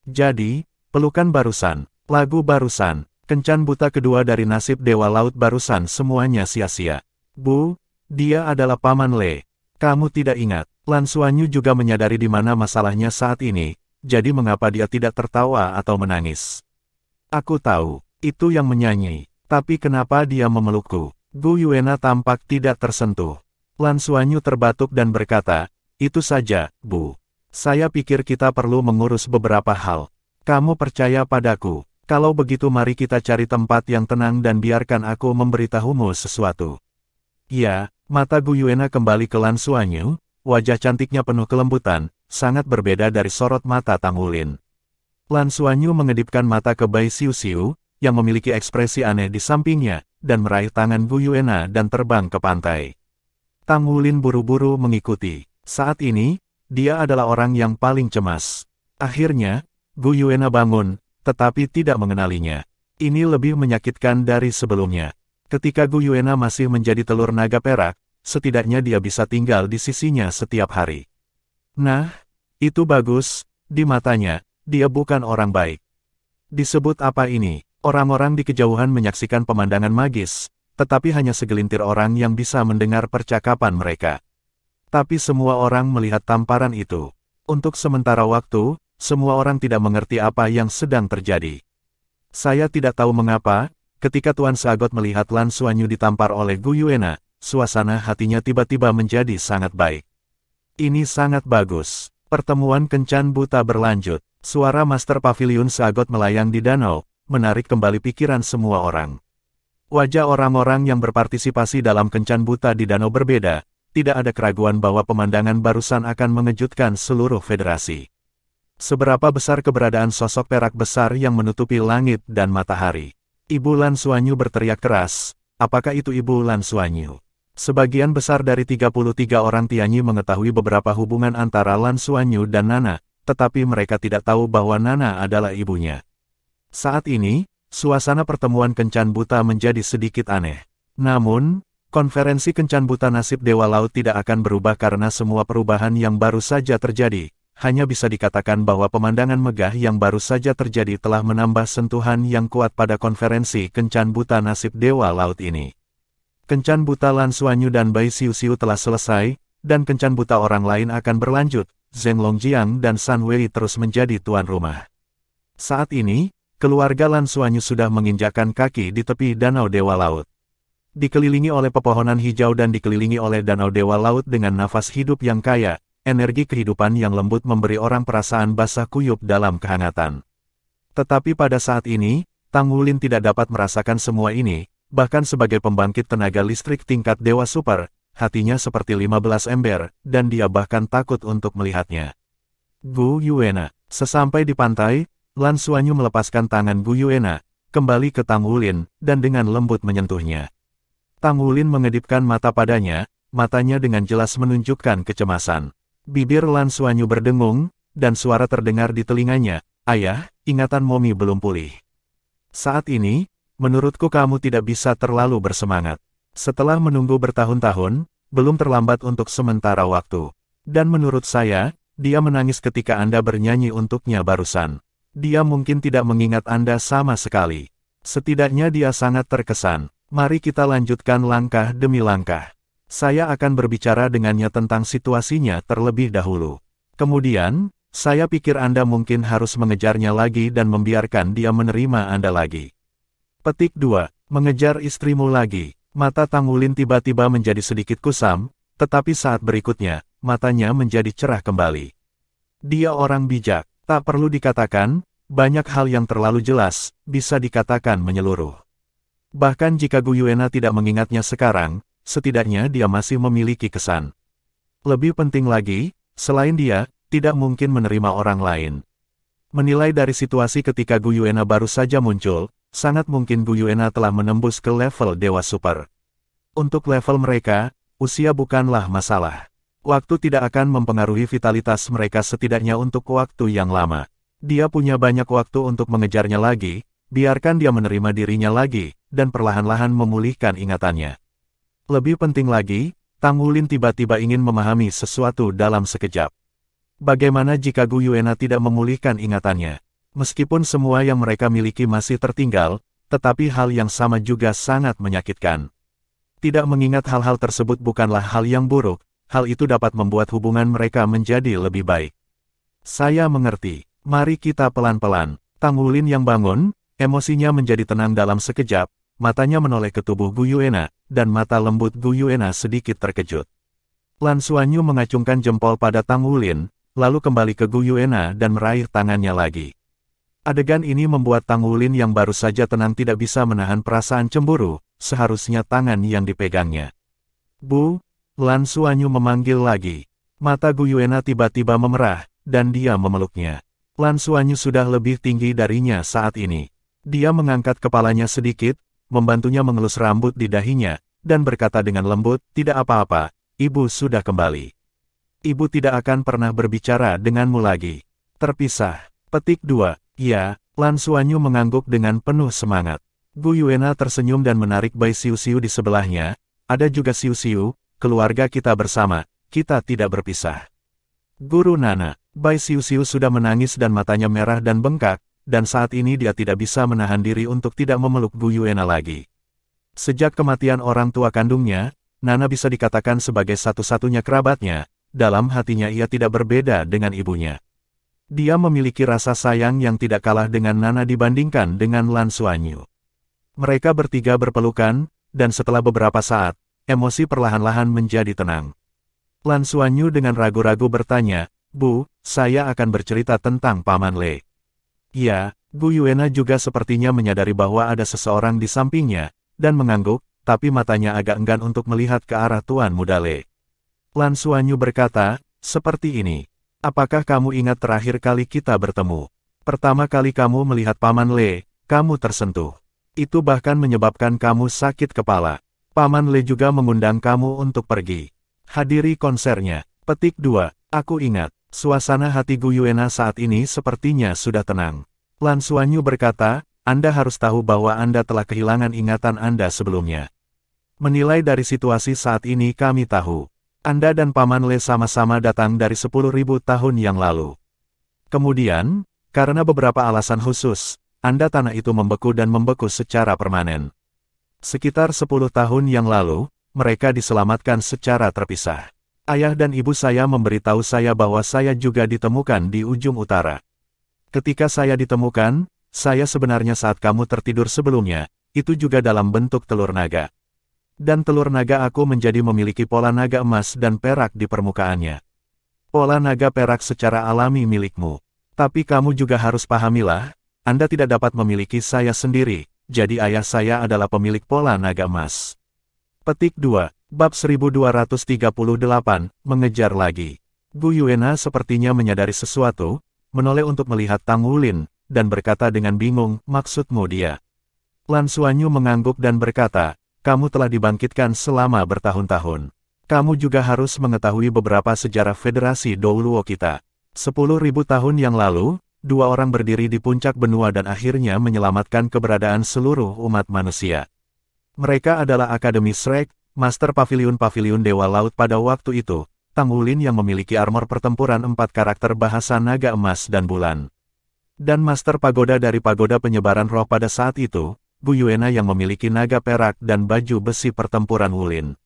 Jadi, pelukan barusan, lagu barusan, kencan buta kedua dari nasib Dewa Laut barusan semuanya sia-sia. "Bu, dia adalah Paman Le. Kamu tidak ingat." Lan Xuanyu juga menyadari di mana masalahnya saat ini, jadi mengapa dia tidak tertawa atau menangis. "Aku tahu, itu yang menyanyi, tapi kenapa dia memelukku?" Gu Yuena tampak tidak tersentuh. Lan Xuanyu terbatuk dan berkata, "Itu saja, Bu. Saya pikir kita perlu mengurus beberapa hal. Kamu percaya padaku? Kalau begitu mari kita cari tempat yang tenang dan biarkan aku memberitahumu sesuatu." Ya, mata Gu Yuena kembali ke Lan Xuanyu, wajah cantiknya penuh kelembutan, sangat berbeda dari sorot mata Tang Wulin. Lan Xuanyu mengedipkan mata ke Bai Xiuxiu, yang memiliki ekspresi aneh di sampingnya, dan meraih tangan Gu Yuena dan terbang ke pantai. Tang Wulin buru-buru mengikuti. Saat ini, dia adalah orang yang paling cemas. Akhirnya, Gu Yuena bangun, tetapi tidak mengenalinya. Ini lebih menyakitkan dari sebelumnya. Ketika Gu Yuena masih menjadi telur naga perak, setidaknya dia bisa tinggal di sisinya setiap hari. Nah, itu bagus, di matanya, dia bukan orang baik. Disebut apa ini? Orang-orang di kejauhan menyaksikan pemandangan magis, tetapi hanya segelintir orang yang bisa mendengar percakapan mereka. Tapi semua orang melihat tamparan itu. Untuk sementara waktu, semua orang tidak mengerti apa yang sedang terjadi. Saya tidak tahu mengapa, ketika Tuan Sagot melihat Lan Xuanyu ditampar oleh Gu Yuena, suasana hatinya tiba-tiba menjadi sangat baik. Ini sangat bagus. Pertemuan kencan buta berlanjut. Suara Master Pavilion Sagot melayang di danau, menarik kembali pikiran semua orang. Wajah orang-orang yang berpartisipasi dalam kencan buta di danau berbeda. Tidak ada keraguan bahwa pemandangan barusan akan mengejutkan seluruh federasi. Seberapa besar keberadaan sosok perak besar yang menutupi langit dan matahari? Ibu Lan Xuanyu berteriak keras, apakah itu Ibu Lan Xuanyu? Sebagian besar dari 33 orang Tianyi mengetahui beberapa hubungan antara Lan Xuanyu dan Nana, tetapi mereka tidak tahu bahwa Nana adalah ibunya. Saat ini, suasana pertemuan kencan buta menjadi sedikit aneh. Namun, konferensi kencan buta nasib Dewa Laut tidak akan berubah karena semua perubahan yang baru saja terjadi, hanya bisa dikatakan bahwa pemandangan megah yang baru saja terjadi telah menambah sentuhan yang kuat pada konferensi Kencan Buta Nasib Dewa Laut ini. Kencan Buta Lan Xuanyu dan Bai Xiuxiu telah selesai, dan Kencan Buta orang lain akan berlanjut. Zheng Longjiang dan San Wei terus menjadi tuan rumah. Saat ini, keluarga Lan Xuanyu sudah menginjakkan kaki di tepi Danau Dewa Laut. Dikelilingi oleh pepohonan hijau dan dikelilingi oleh Danau Dewa Laut dengan nafas hidup yang kaya, energi kehidupan yang lembut memberi orang perasaan basah kuyup dalam kehangatan. Tetapi pada saat ini, Tang Wulin tidak dapat merasakan semua ini, bahkan sebagai pembangkit tenaga listrik tingkat Dewa Super, hatinya seperti 15 ember, dan dia bahkan takut untuk melihatnya. Gu Yuena. Sesampai di pantai, Lan Xuanyu melepaskan tangan Gu Yuena, kembali ke Tang Wulin, dan dengan lembut menyentuhnya. Tang Wulin mengedipkan mata padanya, matanya dengan jelas menunjukkan kecemasan. Bibir Lan Xuanyu berdengung, dan suara terdengar di telinganya, "Ayah, ingatan Momi belum pulih. Saat ini, menurutku kamu tidak bisa terlalu bersemangat. Setelah menunggu bertahun-tahun, belum terlambat untuk sementara waktu. Dan menurut saya, dia menangis ketika Anda bernyanyi untuknya barusan. Dia mungkin tidak mengingat Anda sama sekali. Setidaknya dia sangat terkesan. Mari kita lanjutkan langkah demi langkah. Saya akan berbicara dengannya tentang situasinya terlebih dahulu. Kemudian, saya pikir Anda mungkin harus mengejarnya lagi dan membiarkan dia menerima Anda lagi." Petik 2. Mengejar istrimu lagi. Mata Tang Wulin tiba-tiba menjadi sedikit kusam, tetapi saat berikutnya, matanya menjadi cerah kembali. Dia orang bijak, tak perlu dikatakan, banyak hal yang terlalu jelas, bisa dikatakan menyeluruh. Bahkan jika Gu Yuena tidak mengingatnya sekarang, setidaknya dia masih memiliki kesan. Lebih penting lagi, selain dia, tidak mungkin menerima orang lain. Menilai dari situasi ketika Gu Yuena baru saja muncul, sangat mungkin Gu Yuena telah menembus ke level Dewa Super. Untuk level mereka, usia bukanlah masalah. Waktu tidak akan mempengaruhi vitalitas mereka setidaknya untuk waktu yang lama. Dia punya banyak waktu untuk mengejarnya lagi, biarkan dia menerima dirinya lagi, dan perlahan-lahan memulihkan ingatannya. Lebih penting lagi, Tang Wulin tiba-tiba ingin memahami sesuatu dalam sekejap. Bagaimana jika Gu Yuena tidak memulihkan ingatannya? Meskipun semua yang mereka miliki masih tertinggal, tetapi hal yang sama juga sangat menyakitkan. Tidak mengingat hal-hal tersebut bukanlah hal yang buruk, hal itu dapat membuat hubungan mereka menjadi lebih baik. Saya mengerti, mari kita pelan-pelan. Tang Wulin yang bangun, emosinya menjadi tenang dalam sekejap, matanya menoleh ke tubuh Gu Yuena, dan mata lembut Gu Yuena sedikit terkejut. Lan Xuanyu mengacungkan jempol pada Tang Wulin, lalu kembali ke Gu Yuena dan meraih tangannya lagi. Adegan ini membuat Tang Wulin yang baru saja tenang tidak bisa menahan perasaan cemburu, seharusnya tangan yang dipegangnya. "Bu," Lan Xuanyu memanggil lagi. Mata Gu Yuena tiba-tiba memerah, dan dia memeluknya. Lan Xuanyu sudah lebih tinggi darinya saat ini. Dia mengangkat kepalanya sedikit, membantunya mengelus rambut di dahinya, dan berkata dengan lembut, "Tidak apa-apa, Ibu sudah kembali. Ibu tidak akan pernah berbicara denganmu lagi." Terpisah. Petik 2. "Ya," Lan Xuanyu mengangguk dengan penuh semangat. Gu Yuena tersenyum dan menarik Bai Xiuxiu di sebelahnya. "Ada juga Xiuxiu, keluarga kita bersama, kita tidak berpisah." "Guru Nana." Bai Xiuxiu sudah menangis dan matanya merah dan bengkak, dan saat ini dia tidak bisa menahan diri untuk tidak memeluk Gu Yuena lagi. Sejak kematian orang tua kandungnya, Nana bisa dikatakan sebagai satu-satunya kerabatnya, dalam hatinya ia tidak berbeda dengan ibunya. Dia memiliki rasa sayang yang tidak kalah dengan Nana dibandingkan dengan Lan Xuanyu. Mereka bertiga berpelukan, dan setelah beberapa saat, emosi perlahan-lahan menjadi tenang. Lan Xuanyu dengan ragu-ragu bertanya, "Bu, saya akan bercerita tentang Paman Le." "Ya," Gu Yuena juga sepertinya menyadari bahwa ada seseorang di sampingnya, dan mengangguk, tapi matanya agak enggan untuk melihat ke arah Tuan Muda Le. Lan Xuanyu berkata, "Seperti ini. Apakah kamu ingat terakhir kali kita bertemu? Pertama kali kamu melihat Paman Le, kamu tersentuh. Itu bahkan menyebabkan kamu sakit kepala. Paman Le juga mengundang kamu untuk pergi. Hadiri konsernya." Petik 2. Aku ingat. Suasana hati Gu Yuena saat ini sepertinya sudah tenang. Lan Xuanyu berkata, "Anda harus tahu bahwa Anda telah kehilangan ingatan Anda sebelumnya. Menilai dari situasi saat ini kami tahu. Anda dan Paman Le sama-sama datang dari 10.000 tahun yang lalu. Kemudian, karena beberapa alasan khusus, tanah itu membeku dan membeku secara permanen. Sekitar 10 tahun yang lalu, mereka diselamatkan secara terpisah. Ayah dan ibu saya memberitahu saya bahwa saya juga ditemukan di ujung utara. Ketika saya ditemukan, saya sebenarnya saat kamu tertidur sebelumnya, itu juga dalam bentuk telur naga. Dan telur naga aku menjadi memiliki pola naga emas dan perak di permukaannya. Pola naga perak secara alami milikmu. Tapi kamu juga harus pahamilah, Anda tidak dapat memiliki saya sendiri, jadi ayah saya adalah pemilik pola naga emas. Petik 2, bab 1238, mengejar lagi. Gu Yuena sepertinya menyadari sesuatu, menoleh untuk melihat Tang Wulin, dan berkata dengan bingung, maksudmu dia? Lan Xuanyu mengangguk dan berkata, kamu telah dibangkitkan selama bertahun-tahun. Kamu juga harus mengetahui beberapa sejarah Federasi Douluo kita. 10.000 tahun yang lalu, dua orang berdiri di puncak benua dan akhirnya menyelamatkan keberadaan seluruh umat manusia. Mereka adalah Akademi Shrek, Master Paviliun-Paviliun Dewa Laut pada waktu itu, Tang Wulin yang memiliki armor pertempuran 4 karakter bahasa naga emas dan bulan. Dan Master Pagoda dari Pagoda Penyebaran Roh pada saat itu, Gu Yuena yang memiliki naga perak dan baju besi pertempuran Wulin.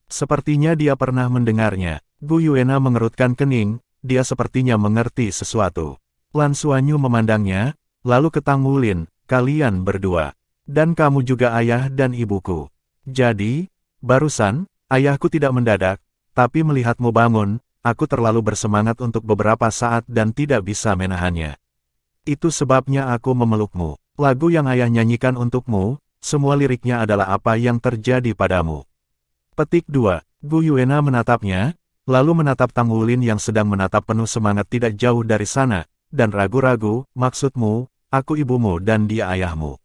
Sepertinya dia pernah mendengarnya. Gu Yuena mengerutkan kening, dia sepertinya mengerti sesuatu. Lan Xuanyu memandangnya, lalu ke Tang Wulin, kalian berdua. Dan kamu juga ayah dan ibuku. Jadi, barusan, ayahku tidak mendadak, tapi melihatmu bangun, aku terlalu bersemangat untuk beberapa saat dan tidak bisa menahannya. Itu sebabnya aku memelukmu. Lagu yang ayah nyanyikan untukmu, semua liriknya adalah apa yang terjadi padamu. Petik 2, Gu Yuena menatapnya, lalu menatap Tang Wulin yang sedang menatap penuh semangat tidak jauh dari sana, dan ragu-ragu, maksudmu, aku ibumu dan dia ayahmu.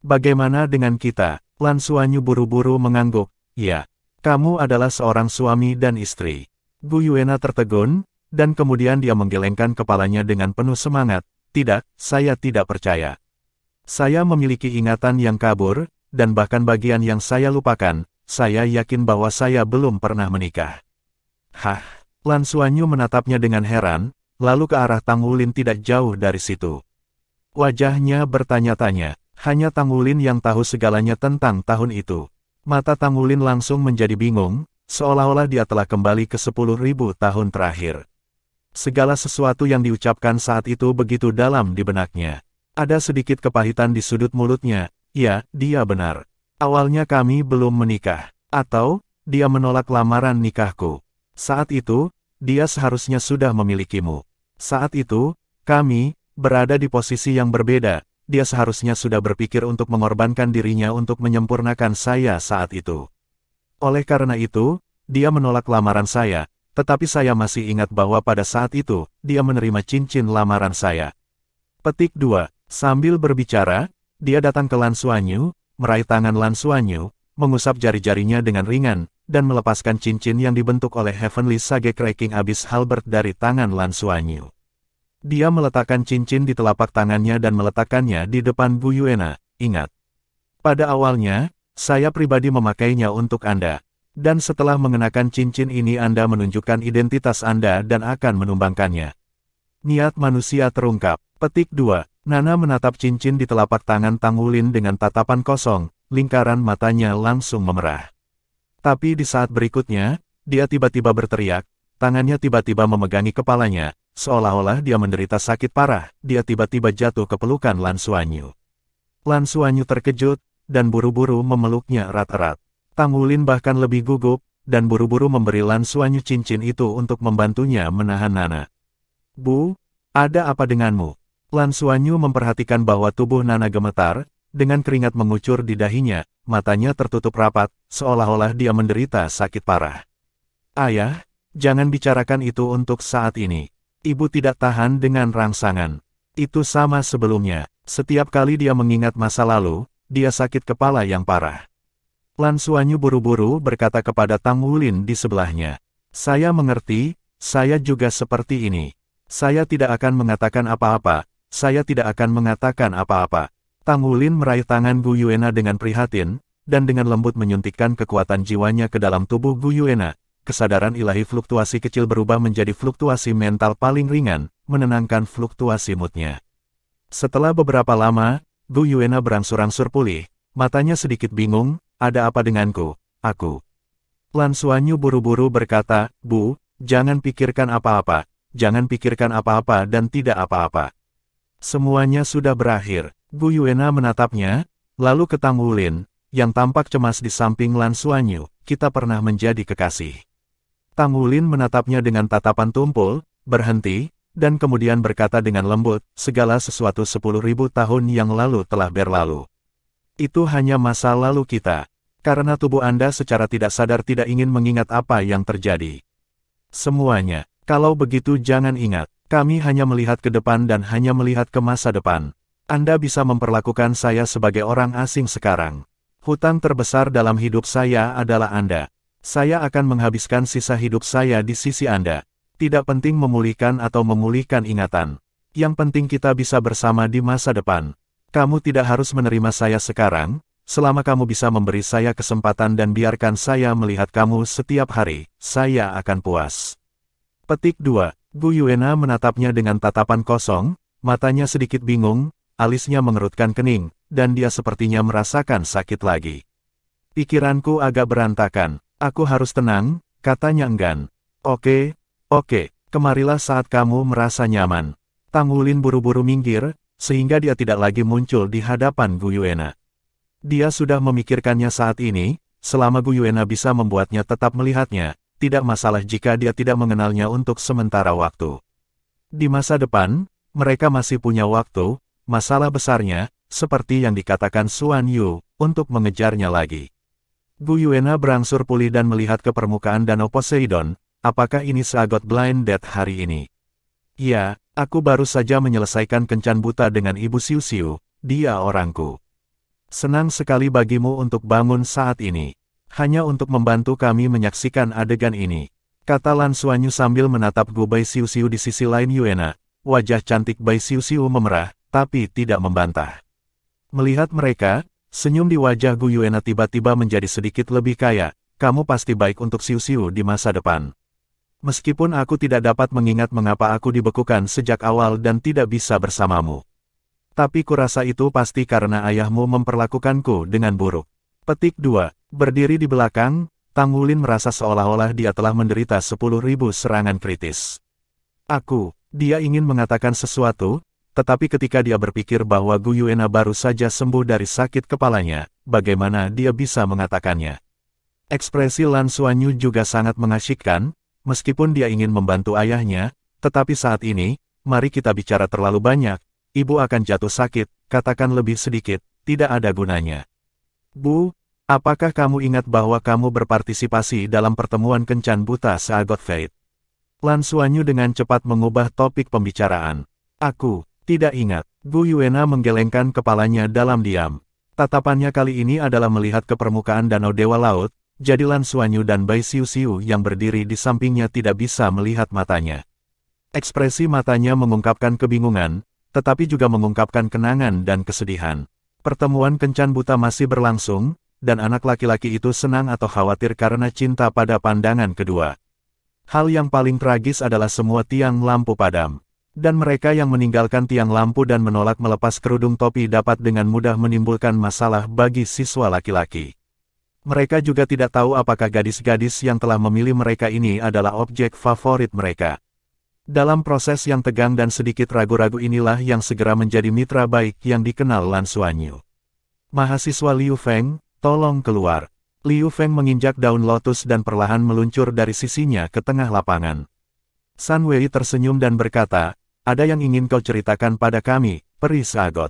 Bagaimana dengan kita? Lan Xuanyu buru-buru mengangguk, ya, kamu adalah seorang suami dan istri. Gu Yuena tertegun, dan kemudian dia menggelengkan kepalanya dengan penuh semangat, tidak, saya tidak percaya. Saya memiliki ingatan yang kabur, dan bahkan bagian yang saya lupakan, saya yakin bahwa saya belum pernah menikah. Hah? Lan Xuanyu menatapnya dengan heran, lalu ke arah Tang Wulin tidak jauh dari situ. Wajahnya bertanya-tanya, hanya Tang Wulin yang tahu segalanya tentang tahun itu. Mata Tang Wulin langsung menjadi bingung, seolah-olah dia telah kembali ke 10.000 tahun terakhir. Segala sesuatu yang diucapkan saat itu begitu dalam di benaknya. Ada sedikit kepahitan di sudut mulutnya, ya, dia benar. Awalnya kami belum menikah, atau, dia menolak lamaran nikahku. Saat itu, dia seharusnya sudah memilikimu. Saat itu, kami, berada di posisi yang berbeda, dia seharusnya sudah berpikir untuk mengorbankan dirinya untuk menyempurnakan saya saat itu. Oleh karena itu, dia menolak lamaran saya, tetapi saya masih ingat bahwa pada saat itu, dia menerima cincin lamaran saya. Petik 2. Sambil berbicara, dia datang ke Lan Xuanyu, meraih tangan Lan Xuanyu, mengusap jari-jarinya dengan ringan, dan melepaskan cincin yang dibentuk oleh Heavenly Sage Cracking Abyss Halberd dari tangan Lan Xuanyu. Dia meletakkan cincin di telapak tangannya dan meletakkannya di depan Gu Yuena, ingat. Pada awalnya, saya pribadi memakainya untuk Anda. Dan setelah mengenakan cincin ini Anda menunjukkan identitas Anda dan akan menumbangkannya. Niat manusia terungkap. Petik 2. Nana menatap cincin di telapak tangan Tang Wulin dengan tatapan kosong, lingkaran matanya langsung memerah. Tapi di saat berikutnya, dia tiba-tiba berteriak, tangannya tiba-tiba memegangi kepalanya, seolah-olah dia menderita sakit parah, dia tiba-tiba jatuh ke pelukan Lan Xuanyu. Lan Xuanyu terkejut, dan buru-buru memeluknya erat-erat. Tang Wulin bahkan lebih gugup, dan buru-buru memberi Lan Xuanyu cincin itu untuk membantunya menahan Nana. Bu, ada apa denganmu? Lan Xuanyu memperhatikan bahwa tubuh Nana gemetar, dengan keringat mengucur di dahinya, matanya tertutup rapat, seolah-olah dia menderita sakit parah. Ayah, jangan bicarakan itu untuk saat ini. Ibu tidak tahan dengan rangsangan. Itu sama sebelumnya, setiap kali dia mengingat masa lalu, dia sakit kepala yang parah. Lan Xuanyu buru-buru berkata kepada Tang Wulin di sebelahnya. Saya mengerti, saya juga seperti ini. Saya tidak akan mengatakan apa-apa. Saya tidak akan mengatakan apa-apa. Tang Wulin meraih tangan Gu Yuena dengan prihatin, dan dengan lembut menyuntikkan kekuatan jiwanya ke dalam tubuh Gu Yuena, kesadaran ilahi fluktuasi kecil berubah menjadi fluktuasi mental paling ringan, menenangkan fluktuasi moodnya. Setelah beberapa lama, Gu Yuena berangsur-angsur pulih, matanya sedikit bingung, ada apa denganku, aku? Lan Xuanyu buru-buru berkata, Bu, jangan pikirkan apa-apa, jangan pikirkan apa-apa dan tidak apa-apa. Semuanya sudah berakhir. Gu Yuena menatapnya, lalu ke Tang Wulin, yang tampak cemas di samping Lan Xuanyu, kita pernah menjadi kekasih. Tang Wulin menatapnya dengan tatapan tumpul, berhenti, dan kemudian berkata dengan lembut, segala sesuatu 10.000 tahun yang lalu telah berlalu. Itu hanya masa lalu kita. Karena tubuh Anda secara tidak sadar tidak ingin mengingat apa yang terjadi. Semuanya, kalau begitu jangan ingat. Kami hanya melihat ke depan dan hanya melihat ke masa depan. Anda bisa memperlakukan saya sebagai orang asing sekarang. Hutang terbesar dalam hidup saya adalah Anda. Saya akan menghabiskan sisa hidup saya di sisi Anda. Tidak penting memulihkan atau memulihkan ingatan. Yang penting kita bisa bersama di masa depan. Kamu tidak harus menerima saya sekarang, selama kamu bisa memberi saya kesempatan dan biarkan saya melihat kamu setiap hari, saya akan puas. Petik 2. Gu Yuena menatapnya dengan tatapan kosong, matanya sedikit bingung, alisnya mengerutkan kening, dan dia sepertinya merasakan sakit lagi. Pikiranku agak berantakan, aku harus tenang, katanya enggan. Oke, kemarilah saat kamu merasa nyaman. Tang Wulin buru-buru minggir, sehingga dia tidak lagi muncul di hadapan Gu Yuena. Dia sudah memikirkannya saat ini, selama Gu Yuena bisa membuatnya tetap melihatnya, tidak masalah jika dia tidak mengenalnya untuk sementara waktu. Di masa depan, mereka masih punya waktu, masalah besarnya, seperti yang dikatakan Xuan Yu, untuk mengejarnya lagi. Gu Yuena berangsur pulih dan melihat ke permukaan Danau Poseidon, apakah ini Sagot Blind Death hari ini? Ya, aku baru saja menyelesaikan kencan buta dengan Ibu Xiu Xiu, dia orangku. Senang sekali bagimu untuk bangun saat ini. Hanya untuk membantu kami menyaksikan adegan ini, kata Lan Xuanyu sambil menatap Gu Bai Xiu Xiu di sisi lain Yuena. Wajah cantik Bai Xiu Xiu memerah, tapi tidak membantah. Melihat mereka, senyum di wajah Gu Yuena tiba-tiba menjadi sedikit lebih kaya. Kamu pasti baik untuk Xiu Xiu di masa depan. Meskipun aku tidak dapat mengingat mengapa aku dibekukan sejak awal dan tidak bisa bersamamu. Tapi kurasa itu pasti karena ayahmu memperlakukanku dengan buruk. Petik 2. Berdiri di belakang, Tang Wulin merasa seolah-olah dia telah menderita 10.000 serangan kritis. Dia ingin mengatakan sesuatu, tetapi ketika dia berpikir bahwa Gu Yuena baru saja sembuh dari sakit kepalanya, bagaimana dia bisa mengatakannya? Ekspresi Lan Xuanyu juga sangat mengasyikkan, meskipun dia ingin membantu ayahnya, tetapi saat ini, mari kita bicara terlalu banyak, ibu akan jatuh sakit, katakan lebih sedikit, tidak ada gunanya. Bu, apakah kamu ingat bahwa kamu berpartisipasi dalam pertemuan kencan buta Sagot Fate? Lan Xuanyu dengan cepat mengubah topik pembicaraan. Aku tidak ingat. Gu Yuena menggelengkan kepalanya dalam diam. Tatapannya kali ini adalah melihat ke permukaan Danau Dewa Laut, jadi Lan Xuanyu dan Bai Xiu Xiu yang berdiri di sampingnya tidak bisa melihat matanya. Ekspresi matanya mengungkapkan kebingungan, tetapi juga mengungkapkan kenangan dan kesedihan. Pertemuan kencan buta masih berlangsung, dan anak laki-laki itu senang atau khawatir karena cinta pada pandangan kedua. Hal yang paling tragis adalah semua tiang lampu padam. Dan mereka yang meninggalkan tiang lampu dan menolak melepas kerudung topi dapat dengan mudah menimbulkan masalah bagi siswa laki-laki. Mereka juga tidak tahu apakah gadis-gadis yang telah memilih mereka ini adalah objek favorit mereka. Dalam proses yang tegang dan sedikit ragu-ragu inilah yang segera menjadi mitra baik yang dikenal Lan Xuanyu. Mahasiswa Liu Feng, tolong keluar. Liu Feng menginjak daun lotus dan perlahan meluncur dari sisinya ke tengah lapangan. San Wei tersenyum dan berkata, ada yang ingin kau ceritakan pada kami, Peri Sagot.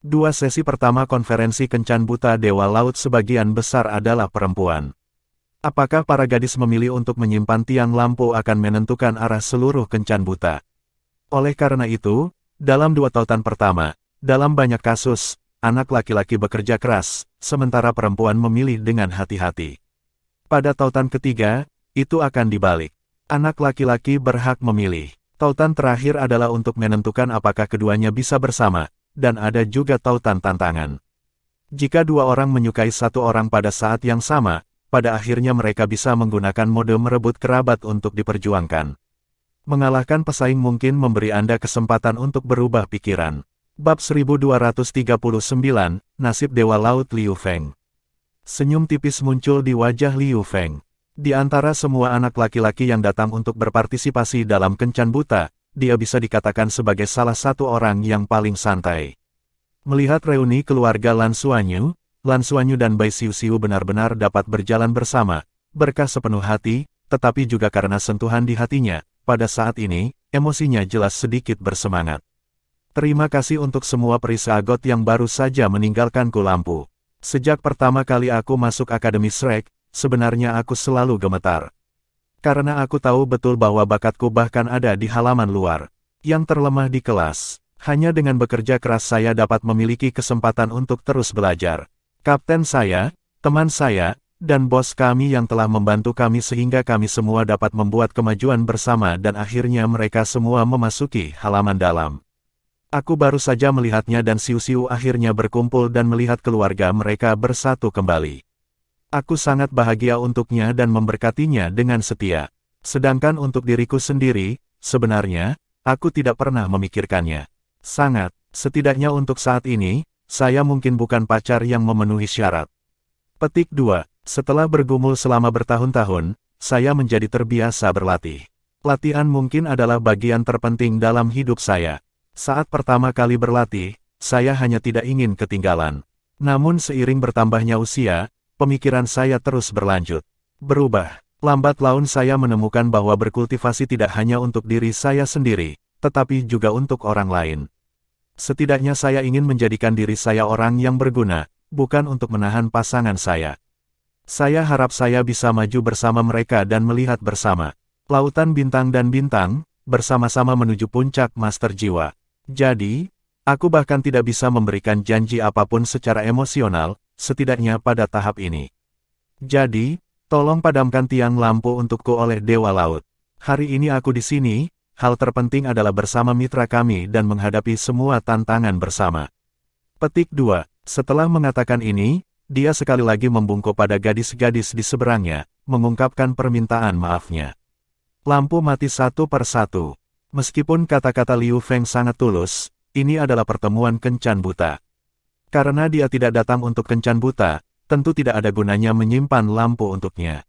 2 sesi pertama konferensi kencan buta Dewa Laut sebagian besar adalah perempuan. Apakah para gadis memilih untuk menyimpan tiang lampu akan menentukan arah seluruh kencan buta? Oleh karena itu, dalam 2 tautan pertama, dalam banyak kasus, anak laki-laki bekerja keras, sementara perempuan memilih dengan hati-hati. Pada tautan ketiga, itu akan dibalik. Anak laki-laki berhak memilih. Tautan terakhir adalah untuk menentukan apakah keduanya bisa bersama, dan ada juga tautan tantangan. Jika 2 orang menyukai 1 orang pada saat yang sama, pada akhirnya mereka bisa menggunakan mode merebut kerabat untuk diperjuangkan. Mengalahkan pesaing mungkin memberi Anda kesempatan untuk berubah pikiran. Bab 1239, Nasib Dewa Laut Liu Feng. Senyum tipis muncul di wajah Liu Feng. Di antara semua anak laki-laki yang datang untuk berpartisipasi dalam kencan buta, dia bisa dikatakan sebagai salah satu orang yang paling santai. Melihat reuni keluarga Lan Xuanyu dan Bai Xiuxiu benar-benar dapat berjalan bersama, berkah sepenuh hati, tetapi juga karena sentuhan di hatinya, pada saat ini, emosinya jelas sedikit bersemangat. Terima kasih untuk semua perisagot yang baru saja meninggalkanku lampu. Sejak pertama kali aku masuk Akademi Shrek, sebenarnya aku selalu gemetar. Karena aku tahu betul bahwa bakatku bahkan ada di halaman luar, yang terlemah di kelas. Hanya dengan bekerja keras saya dapat memiliki kesempatan untuk terus belajar. Kapten saya, teman saya, dan bos kami yang telah membantu kami sehingga kami semua dapat membuat kemajuan bersama dan akhirnya mereka semua memasuki halaman dalam. Aku baru saja melihatnya dan Xiuxiu akhirnya berkumpul dan melihat keluarga mereka bersatu kembali. Aku sangat bahagia untuknya dan memberkatinya dengan setia. Sedangkan untuk diriku sendiri, sebenarnya, aku tidak pernah memikirkannya. Sangat, setidaknya untuk saat ini, saya mungkin bukan pacar yang memenuhi syarat. Petik 2. Setelah bergumul selama bertahun-tahun, saya menjadi terbiasa berlatih. Latihan mungkin adalah bagian terpenting dalam hidup saya. Saat pertama kali berlatih, saya hanya tidak ingin ketinggalan. Namun seiring bertambahnya usia, pemikiran saya terus berlanjut. Berubah. Lambat laun saya menemukan bahwa berkultivasi tidak hanya untuk diri saya sendiri, tetapi juga untuk orang lain. Setidaknya saya ingin menjadikan diri saya orang yang berguna, bukan untuk menahan pasangan saya. Saya harap saya bisa maju bersama mereka dan melihat bersama lautan bintang dan bintang, bersama-sama menuju puncak master jiwa. Jadi, aku bahkan tidak bisa memberikan janji apapun secara emosional, setidaknya pada tahap ini. Jadi, tolong padamkan tiang lampu untukku oleh Dewa Laut. Hari ini aku di sini, hal terpenting adalah bersama mitra kami dan menghadapi semua tantangan bersama. Petik 2. Setelah mengatakan ini, dia sekali lagi membungkuk pada gadis-gadis di seberangnya, mengungkapkan permintaan maafnya. Lampu mati satu per satu. Meskipun kata-kata Liu Feng sangat tulus, ini adalah pertemuan kencan buta. Karena dia tidak datang untuk kencan buta, tentu tidak ada gunanya menyimpan lampu untuknya.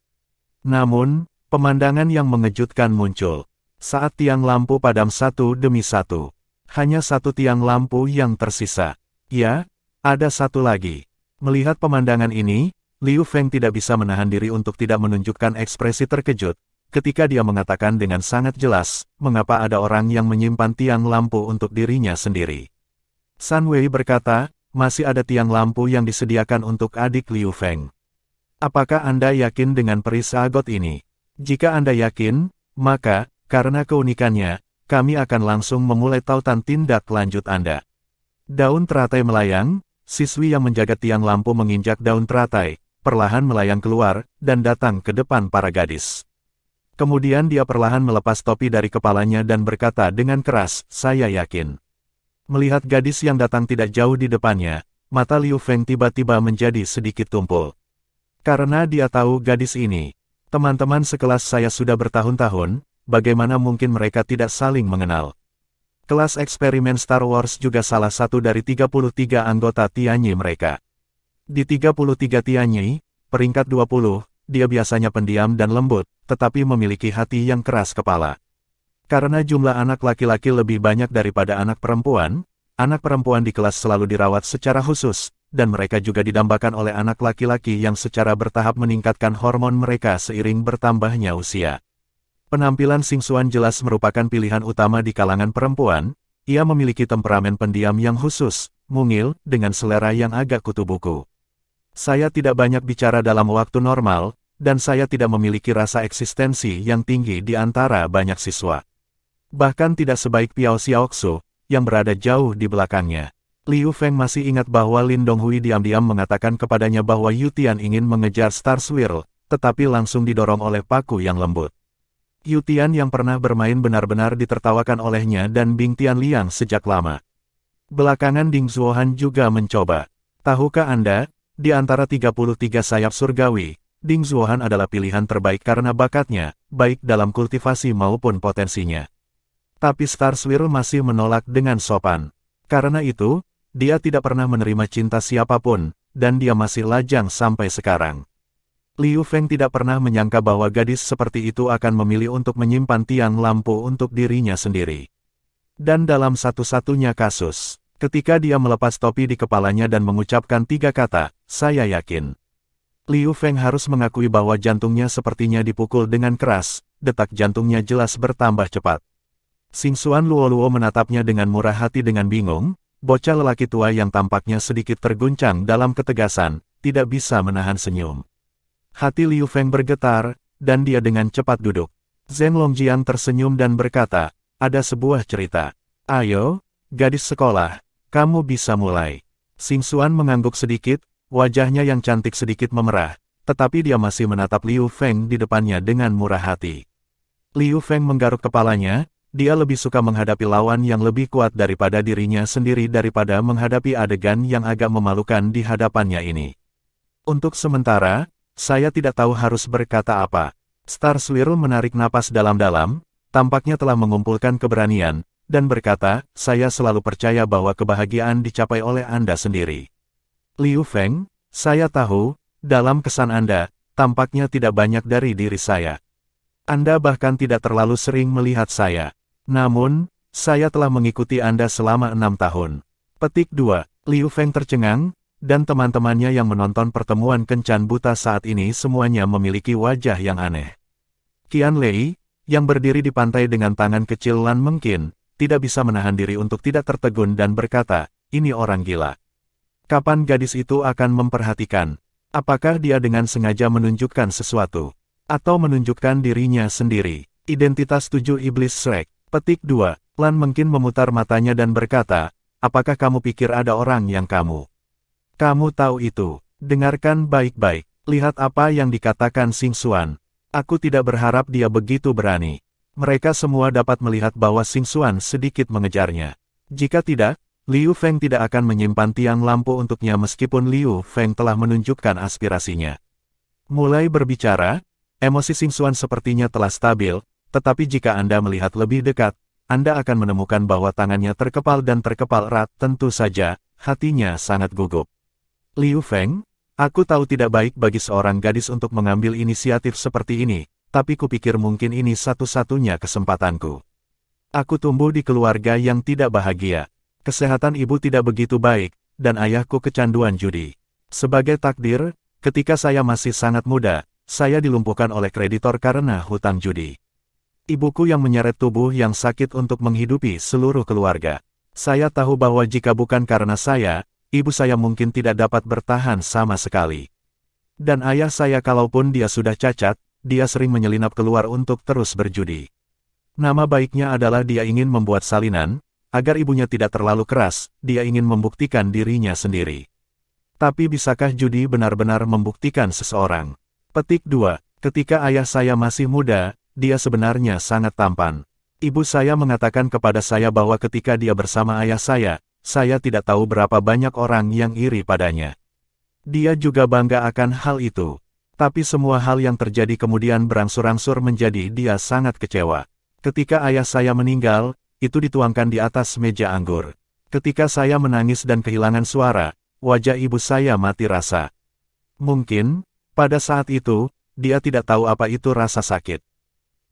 Namun, pemandangan yang mengejutkan muncul. Saat tiang lampu padam satu demi satu. Hanya satu tiang lampu yang tersisa. Ya, ada satu lagi. Melihat pemandangan ini, Liu Feng tidak bisa menahan diri untuk tidak menunjukkan ekspresi terkejut, ketika dia mengatakan dengan sangat jelas, mengapa ada orang yang menyimpan tiang lampu untuk dirinya sendiri. San Wei berkata, masih ada tiang lampu yang disediakan untuk adik Liu Feng. Apakah Anda yakin dengan perisagot ini? Jika Anda yakin, maka, karena keunikannya, kami akan langsung memulai tautan tindak lanjut Anda. Daun teratai melayang, siswi yang menjaga tiang lampu menginjak daun teratai, perlahan melayang keluar, dan datang ke depan para gadis. Kemudian dia perlahan melepas topi dari kepalanya dan berkata dengan keras, saya yakin. Melihat gadis yang datang tidak jauh di depannya, mata Liu Feng tiba-tiba menjadi sedikit tumpul. Karena dia tahu gadis ini. Teman-teman sekelas saya sudah bertahun-tahun, bagaimana mungkin mereka tidak saling mengenal? Kelas eksperimen Star Wars juga salah satu dari 33 anggota Tianyi mereka. Di 33 Tianyi, peringkat 20, dia biasanya pendiam dan lembut, tetapi memiliki hati yang keras kepala. Karena jumlah anak laki-laki lebih banyak daripada anak perempuan di kelas selalu dirawat secara khusus, dan mereka juga didambakan oleh anak laki-laki yang secara bertahap meningkatkan hormon mereka seiring bertambahnya usia. Penampilan Xing Xuan jelas merupakan pilihan utama di kalangan perempuan, ia memiliki temperamen pendiam yang khusus, mungil, dengan selera yang agak kutu buku. Saya tidak banyak bicara dalam waktu normal, dan saya tidak memiliki rasa eksistensi yang tinggi di antara banyak siswa. Bahkan tidak sebaik Piao Xiaoxu, yang berada jauh di belakangnya. Liu Feng masih ingat bahwa Lin Donghui diam-diam mengatakan kepadanya bahwa Yu Tian ingin mengejar Star Swirl, tetapi langsung didorong oleh paku yang lembut. Yu Tian yang pernah bermain benar-benar ditertawakan olehnya dan Bing Tianliang sejak lama. Belakangan Ding Zuohan juga mencoba. Tahukah Anda, di antara 33 sayap surgawi, Ding Zuohan adalah pilihan terbaik karena bakatnya, baik dalam kultivasi maupun potensinya. Tapi Star Swirl masih menolak dengan sopan. Karena itu, dia tidak pernah menerima cinta siapapun, dan dia masih lajang sampai sekarang. Liu Feng tidak pernah menyangka bahwa gadis seperti itu akan memilih untuk menyimpan tiang lampu untuk dirinya sendiri. Dan dalam satu-satunya kasus, ketika dia melepas topi di kepalanya dan mengucapkan 3 kata, saya yakin. Liu Feng harus mengakui bahwa jantungnya sepertinya dipukul dengan keras, detak jantungnya jelas bertambah cepat. Xingxuan Luoluo menatapnya dengan murah hati dengan bingung, bocah lelaki tua yang tampaknya sedikit terguncang dalam ketegasan, tidak bisa menahan senyum. Hati Liu Feng bergetar, dan dia dengan cepat duduk. Zheng Longjian tersenyum dan berkata, ada sebuah cerita. Ayo, gadis sekolah, kamu bisa mulai. Xingxuan mengangguk sedikit, wajahnya yang cantik sedikit memerah, tetapi dia masih menatap Liu Feng di depannya dengan murah hati. Liu Feng menggaruk kepalanya, dia lebih suka menghadapi lawan yang lebih kuat daripada dirinya sendiri daripada menghadapi adegan yang agak memalukan di hadapannya ini. Untuk sementara, saya tidak tahu harus berkata apa. Star Swirl menarik napas dalam-dalam, tampaknya telah mengumpulkan keberanian, dan berkata, saya selalu percaya bahwa kebahagiaan dicapai oleh Anda sendiri. Liu Feng, saya tahu, dalam kesan Anda, tampaknya tidak banyak dari diri saya. Anda bahkan tidak terlalu sering melihat saya. Namun, saya telah mengikuti Anda selama 6 tahun. Petik 2. Liu Feng tercengang, dan teman-temannya yang menonton pertemuan kencan buta saat ini semuanya memiliki wajah yang aneh. Qian Lei, yang berdiri di pantai dengan tangan kecil Lan Mengqin, tidak bisa menahan diri untuk tidak tertegun dan berkata, ini orang gila. Kapan gadis itu akan memperhatikan? Apakah dia dengan sengaja menunjukkan sesuatu? Atau menunjukkan dirinya sendiri? Identitas 7 Iblis Shrek. Petik 2. Lan Mengqin memutar matanya dan berkata, apakah kamu pikir ada orang yang kamu tahu itu? Dengarkan baik-baik. Lihat apa yang dikatakan Xingxuan. Aku tidak berharap dia begitu berani. Mereka semua dapat melihat bahwa Xingxuan sedikit mengejarnya. Jika tidak, Liu Feng tidak akan menyimpan tiang lampu untuknya meskipun Liu Feng telah menunjukkan aspirasinya. Mulai berbicara, emosi Xingxuan sepertinya telah stabil, tetapi jika Anda melihat lebih dekat, Anda akan menemukan bahwa tangannya terkepal dan terkepal erat. Tentu saja, hatinya sangat gugup. Liu Feng, aku tahu tidak baik bagi seorang gadis untuk mengambil inisiatif seperti ini, tapi kupikir mungkin ini satu-satunya kesempatanku. Aku tumbuh di keluarga yang tidak bahagia. Kesehatan ibu tidak begitu baik, dan ayahku kecanduan judi. Sebagai takdir, ketika saya masih sangat muda, saya dilumpuhkan oleh kreditor karena hutang judi. Ibuku yang menyeret tubuh yang sakit untuk menghidupi seluruh keluarga. Saya tahu bahwa jika bukan karena saya, ibu saya mungkin tidak dapat bertahan sama sekali. Dan ayah saya kalaupun dia sudah cacat, dia sering menyelinap keluar untuk terus berjudi. Nama baiknya adalah dia ingin membuat salinan, agar ibunya tidak terlalu keras, dia ingin membuktikan dirinya sendiri. Tapi bisakah judi benar-benar membuktikan seseorang? Petik 2. Ketika ayah saya masih muda, dia sebenarnya sangat tampan. Ibu saya mengatakan kepada saya bahwa ketika dia bersama ayah saya tidak tahu berapa banyak orang yang iri padanya. Dia juga bangga akan hal itu. Tapi semua hal yang terjadi kemudian berangsur-angsur menjadi dia sangat kecewa. Ketika ayah saya meninggal, itu dituangkan di atas meja anggur. Ketika saya menangis dan kehilangan suara, wajah ibu saya mati rasa. Mungkin, pada saat itu, dia tidak tahu apa itu rasa sakit.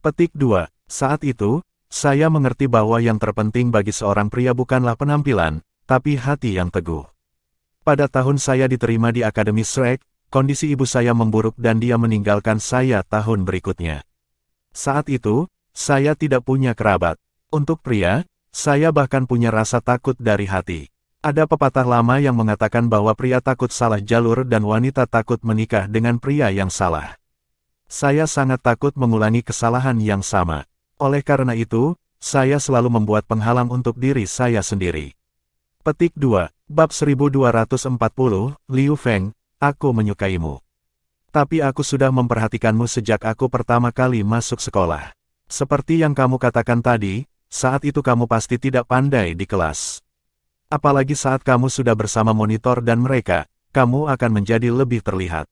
Petik 2. Saat itu, saya mengerti bahwa yang terpenting bagi seorang pria bukanlah penampilan, tapi hati yang teguh. Pada tahun saya diterima di Akademi Shrek, kondisi ibu saya memburuk dan dia meninggalkan saya tahun berikutnya. Saat itu, saya tidak punya kerabat. Untuk pria, saya bahkan punya rasa takut dari hati. Ada pepatah lama yang mengatakan bahwa pria takut salah jalur dan wanita takut menikah dengan pria yang salah. Saya sangat takut mengulangi kesalahan yang sama. Oleh karena itu, saya selalu membuat penghalang untuk diri saya sendiri. Petik 2. Bab 1240, Liu Feng, aku menyukaimu. Tapi aku sudah memperhatikanmu sejak aku pertama kali masuk sekolah. Seperti yang kamu katakan tadi, saat itu kamu pasti tidak pandai di kelas. Apalagi saat kamu sudah bersama monitor dan mereka, kamu akan menjadi lebih terlihat.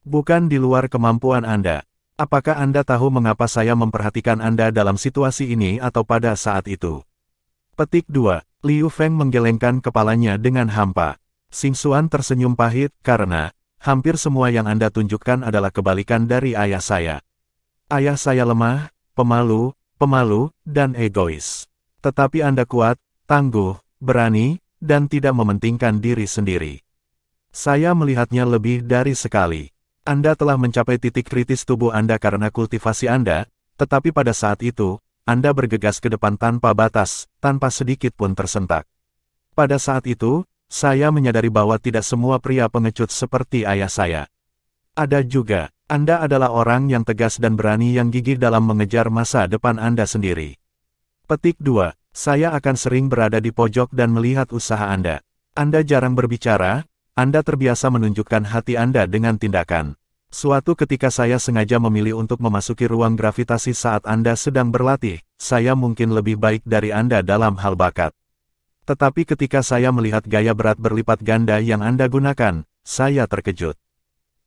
Bukan di luar kemampuan Anda. Apakah Anda tahu mengapa saya memperhatikan Anda dalam situasi ini atau pada saat itu? Petik 2. Liu Feng menggelengkan kepalanya dengan hampa. Xing Xuan tersenyum pahit, karena hampir semua yang Anda tunjukkan adalah kebalikan dari ayah saya. Ayah saya lemah, pemalu, dan egois. Tetapi Anda kuat, tangguh, berani, dan tidak mementingkan diri sendiri. Saya melihatnya lebih dari sekali. Anda telah mencapai titik kritis tubuh Anda karena kultivasi Anda, tetapi pada saat itu, Anda bergegas ke depan tanpa batas, tanpa sedikit pun tersentak. Pada saat itu, saya menyadari bahwa tidak semua pria pengecut seperti ayah saya. Ada juga, Anda adalah orang yang tegas dan berani yang gigih dalam mengejar masa depan Anda sendiri. Petik 2. Saya akan sering berada di pojok dan melihat usaha Anda. Anda jarang berbicara, Anda terbiasa menunjukkan hati Anda dengan tindakan. Suatu ketika saya sengaja memilih untuk memasuki ruang gravitasi saat Anda sedang berlatih, saya mungkin lebih baik dari Anda dalam hal bakat. Tetapi ketika saya melihat gaya berat berlipat ganda yang Anda gunakan, saya terkejut.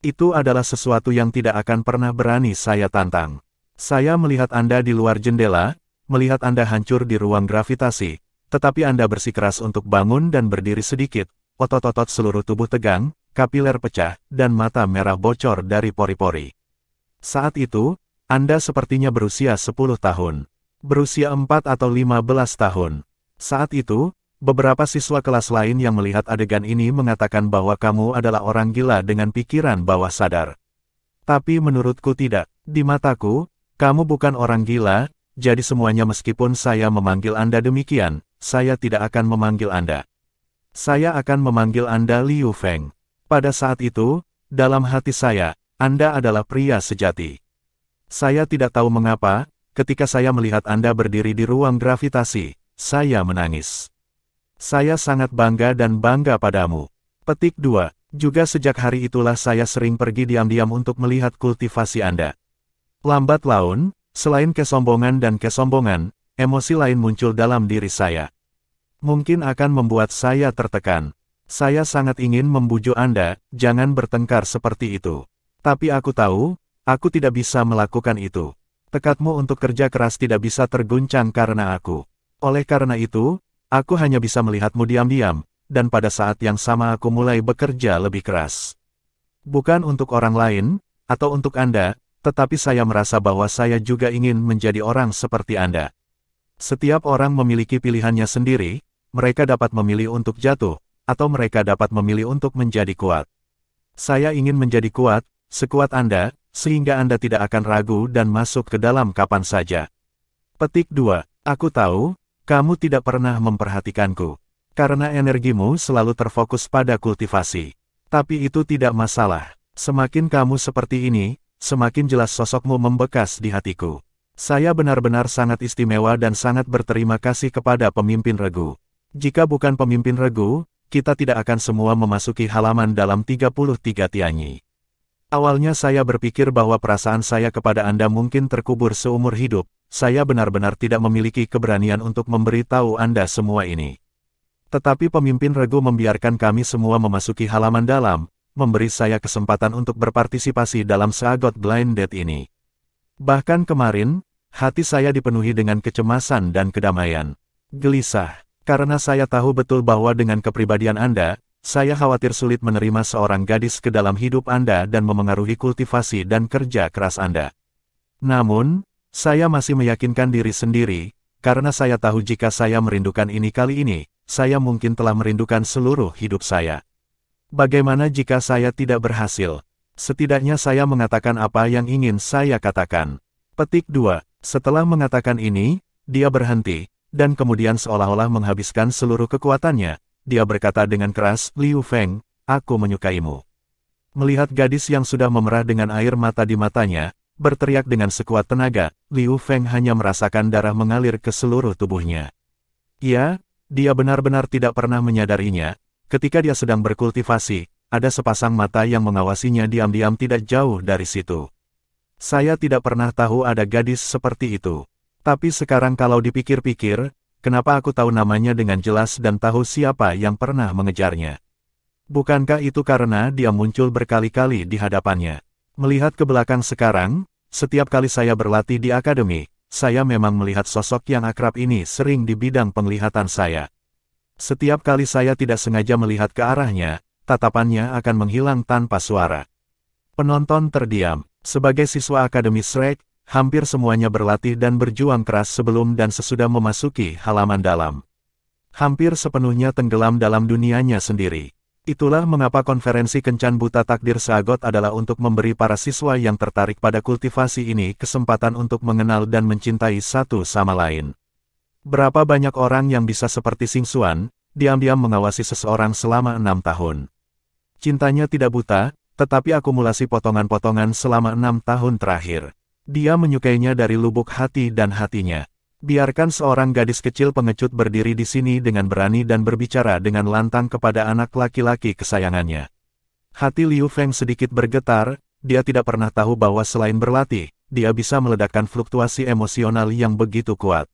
Itu adalah sesuatu yang tidak akan pernah berani saya tantang. Saya melihat Anda di luar jendela, melihat Anda hancur di ruang gravitasi, tetapi Anda bersikeras untuk bangun dan berdiri sedikit, otot-otot seluruh tubuh tegang, kapiler pecah, dan mata merah bocor dari pori-pori. Saat itu, Anda sepertinya berusia 10 tahun. Berusia 4 atau 15 tahun. Saat itu, beberapa siswa kelas lain yang melihat adegan ini mengatakan bahwa kamu adalah orang gila dengan pikiran bawah sadar. Tapi menurutku tidak. Di mataku, kamu bukan orang gila, jadi semuanya meskipun saya memanggil Anda demikian, saya tidak akan memanggil Anda. Saya akan memanggil Anda Liu Feng. Pada saat itu, dalam hati saya, Anda adalah pria sejati. Saya tidak tahu mengapa, ketika saya melihat Anda berdiri di ruang gravitasi, saya menangis. Saya sangat bangga dan bangga padamu. Petik 2. Juga sejak hari itulah saya sering pergi diam-diam untuk melihat kultivasi Anda. Lambat laun, selain kesombongan dan kesombongan, emosi lain muncul dalam diri saya. Mungkin akan membuat saya tertekan. Saya sangat ingin membujuk Anda, jangan bertengkar seperti itu. Tapi aku tahu, aku tidak bisa melakukan itu. Tekadmu untuk kerja keras tidak bisa terguncang karena aku. Oleh karena itu, aku hanya bisa melihatmu diam-diam, dan pada saat yang sama aku mulai bekerja lebih keras. Bukan untuk orang lain, atau untuk Anda, tetapi saya merasa bahwa saya juga ingin menjadi orang seperti Anda. Setiap orang memiliki pilihannya sendiri, mereka dapat memilih untuk jatuh, atau mereka dapat memilih untuk menjadi kuat. Saya ingin menjadi kuat, sekuat Anda, sehingga Anda tidak akan ragu dan masuk ke dalam kapan saja. Petik 2. Aku tahu, kamu tidak pernah memperhatikanku. Karena energimu selalu terfokus pada kultivasi. Tapi itu tidak masalah. Semakin kamu seperti ini, semakin jelas sosokmu membekas di hatiku. Saya benar-benar sangat istimewa dan sangat berterima kasih kepada pemimpin regu. Jika bukan pemimpin regu, kita tidak akan semua memasuki halaman dalam 33 Tianyi. Awalnya saya berpikir bahwa perasaan saya kepada Anda mungkin terkubur seumur hidup. Saya benar-benar tidak memiliki keberanian untuk memberitahu Anda semua ini. Tetapi pemimpin regu membiarkan kami semua memasuki halaman dalam, memberi saya kesempatan untuk berpartisipasi dalam seagot blind date ini. Bahkan kemarin, hati saya dipenuhi dengan kecemasan dan kedamaian. Gelisah, karena saya tahu betul bahwa dengan kepribadian Anda, saya khawatir sulit menerima seorang gadis ke dalam hidup Anda dan memengaruhi kultivasi dan kerja keras Anda. Namun, saya masih meyakinkan diri sendiri, karena saya tahu jika saya merindukan ini kali ini, saya mungkin telah merindukan seluruh hidup saya. Bagaimana jika saya tidak berhasil? Setidaknya saya mengatakan apa yang ingin saya katakan. Petik 2. Setelah mengatakan ini, dia berhenti, dan kemudian seolah-olah menghabiskan seluruh kekuatannya, dia berkata dengan keras, Liu Feng, aku menyukaimu. Melihat gadis yang sudah memerah dengan air mata di matanya, berteriak dengan sekuat tenaga, Liu Feng hanya merasakan darah mengalir ke seluruh tubuhnya. Ya, dia benar-benar tidak pernah menyadarinya, ketika dia sedang berkultivasi, ada sepasang mata yang mengawasinya diam-diam tidak jauh dari situ. Saya tidak pernah tahu ada gadis seperti itu. Tapi sekarang kalau dipikir-pikir, kenapa aku tahu namanya dengan jelas dan tahu siapa yang pernah mengejarnya? Bukankah itu karena dia muncul berkali-kali di hadapannya? Melihat ke belakang sekarang, setiap kali saya berlatih di akademi, saya memang melihat sosok yang akrab ini sering di bidang penglihatan saya. Setiap kali saya tidak sengaja melihat ke arahnya, tatapannya akan menghilang tanpa suara. Penonton terdiam. Sebagai siswa Akademi Shrek, hampir semuanya berlatih dan berjuang keras sebelum dan sesudah memasuki halaman dalam. Hampir sepenuhnya tenggelam dalam dunianya sendiri. Itulah mengapa konferensi Kencan Buta Takdir Sagot adalah untuk memberi para siswa yang tertarik pada kultivasi ini kesempatan untuk mengenal dan mencintai satu sama lain. Berapa banyak orang yang bisa seperti Xingxuan, diam-diam mengawasi seseorang selama 6 tahun. Cintanya tidak buta, tetapi akumulasi potongan-potongan selama 6 tahun terakhir. Dia menyukainya dari lubuk hati dan hatinya. Biarkan seorang gadis kecil pengecut berdiri di sini dengan berani dan berbicara dengan lantang kepada anak laki-laki kesayangannya. Hati Liu Feng sedikit bergetar, dia tidak pernah tahu bahwa selain berlatih, dia bisa meledakkan fluktuasi emosional yang begitu kuat.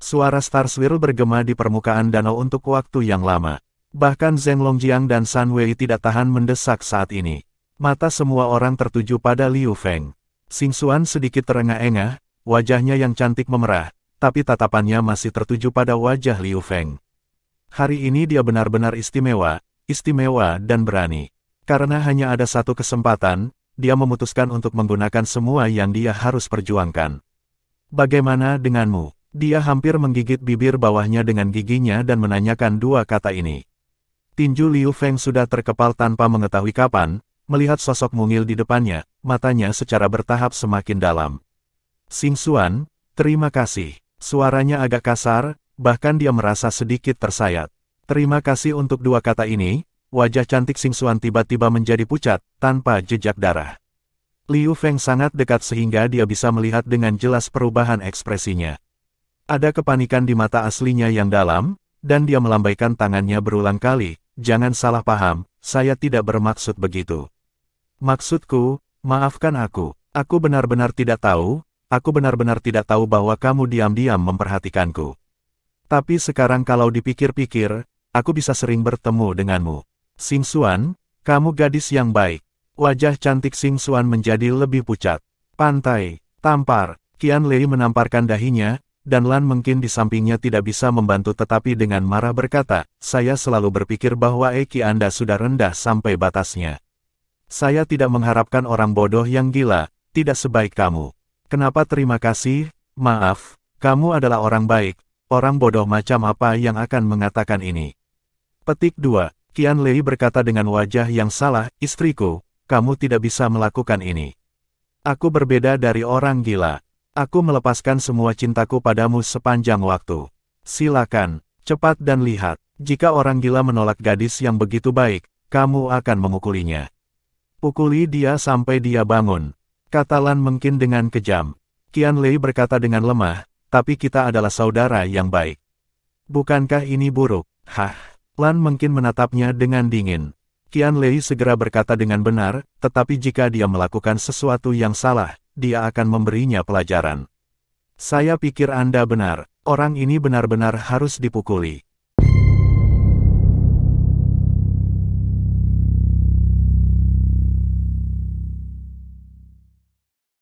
Suara Star Swirl bergema di permukaan danau untuk waktu yang lama. Bahkan Zheng Longjiang dan San Wei tidak tahan mendesak saat ini. Mata semua orang tertuju pada Liu Feng. Xingxuan sedikit terengah-engah, wajahnya yang cantik memerah, tapi tatapannya masih tertuju pada wajah Liu Feng. Hari ini dia benar-benar istimewa dan berani. Karena hanya ada satu kesempatan, dia memutuskan untuk menggunakan semua yang dia harus perjuangkan. Bagaimana denganmu? Dia hampir menggigit bibir bawahnya dengan giginya dan menanyakan dua kata ini. Tinju Liu Feng sudah terkepal tanpa mengetahui kapan, melihat sosok mungil di depannya, matanya secara bertahap semakin dalam. Xingxuan, terima kasih. Suaranya agak kasar, bahkan dia merasa sedikit tersayat. Terima kasih untuk dua kata ini, wajah cantik Xingxuan tiba-tiba menjadi pucat, tanpa jejak darah. Liu Feng sangat dekat sehingga dia bisa melihat dengan jelas perubahan ekspresinya. Ada kepanikan di mata aslinya yang dalam, dan dia melambaikan tangannya berulang kali, jangan salah paham, saya tidak bermaksud begitu. Maksudku, maafkan aku benar-benar tidak tahu. Aku benar-benar tidak tahu bahwa kamu diam-diam memperhatikanku. Tapi sekarang kalau dipikir-pikir, aku bisa sering bertemu denganmu. Xingxuan, kamu gadis yang baik. Wajah cantik Xingxuan menjadi lebih pucat. Pantai, tampar. Qianlei menamparkan dahinya, dan Lan mungkin di sampingnya tidak bisa membantu tetapi dengan marah berkata, saya selalu berpikir bahwa EQ Anda sudah rendah sampai batasnya. Saya tidak mengharapkan orang bodoh yang gila, tidak sebaik kamu. Kenapa terima kasih? Maaf, kamu adalah orang baik, orang bodoh macam apa yang akan mengatakan ini? Petik 2, Qianlei berkata dengan wajah yang salah, istriku, kamu tidak bisa melakukan ini. Aku berbeda dari orang gila. Aku melepaskan semua cintaku padamu sepanjang waktu. Silakan, cepat dan lihat, jika orang gila menolak gadis yang begitu baik, kamu akan memukulinya. Pukuli dia sampai dia bangun. Kata Lan mungkin dengan kejam. Qianlei berkata dengan lemah, tapi kita adalah saudara yang baik. Bukankah ini buruk? Hah? Lan mungkin menatapnya dengan dingin. Qianlei segera berkata dengan benar, tetapi jika dia melakukan sesuatu yang salah, dia akan memberinya pelajaran. Saya pikir Anda benar, orang ini benar-benar harus dipukuli.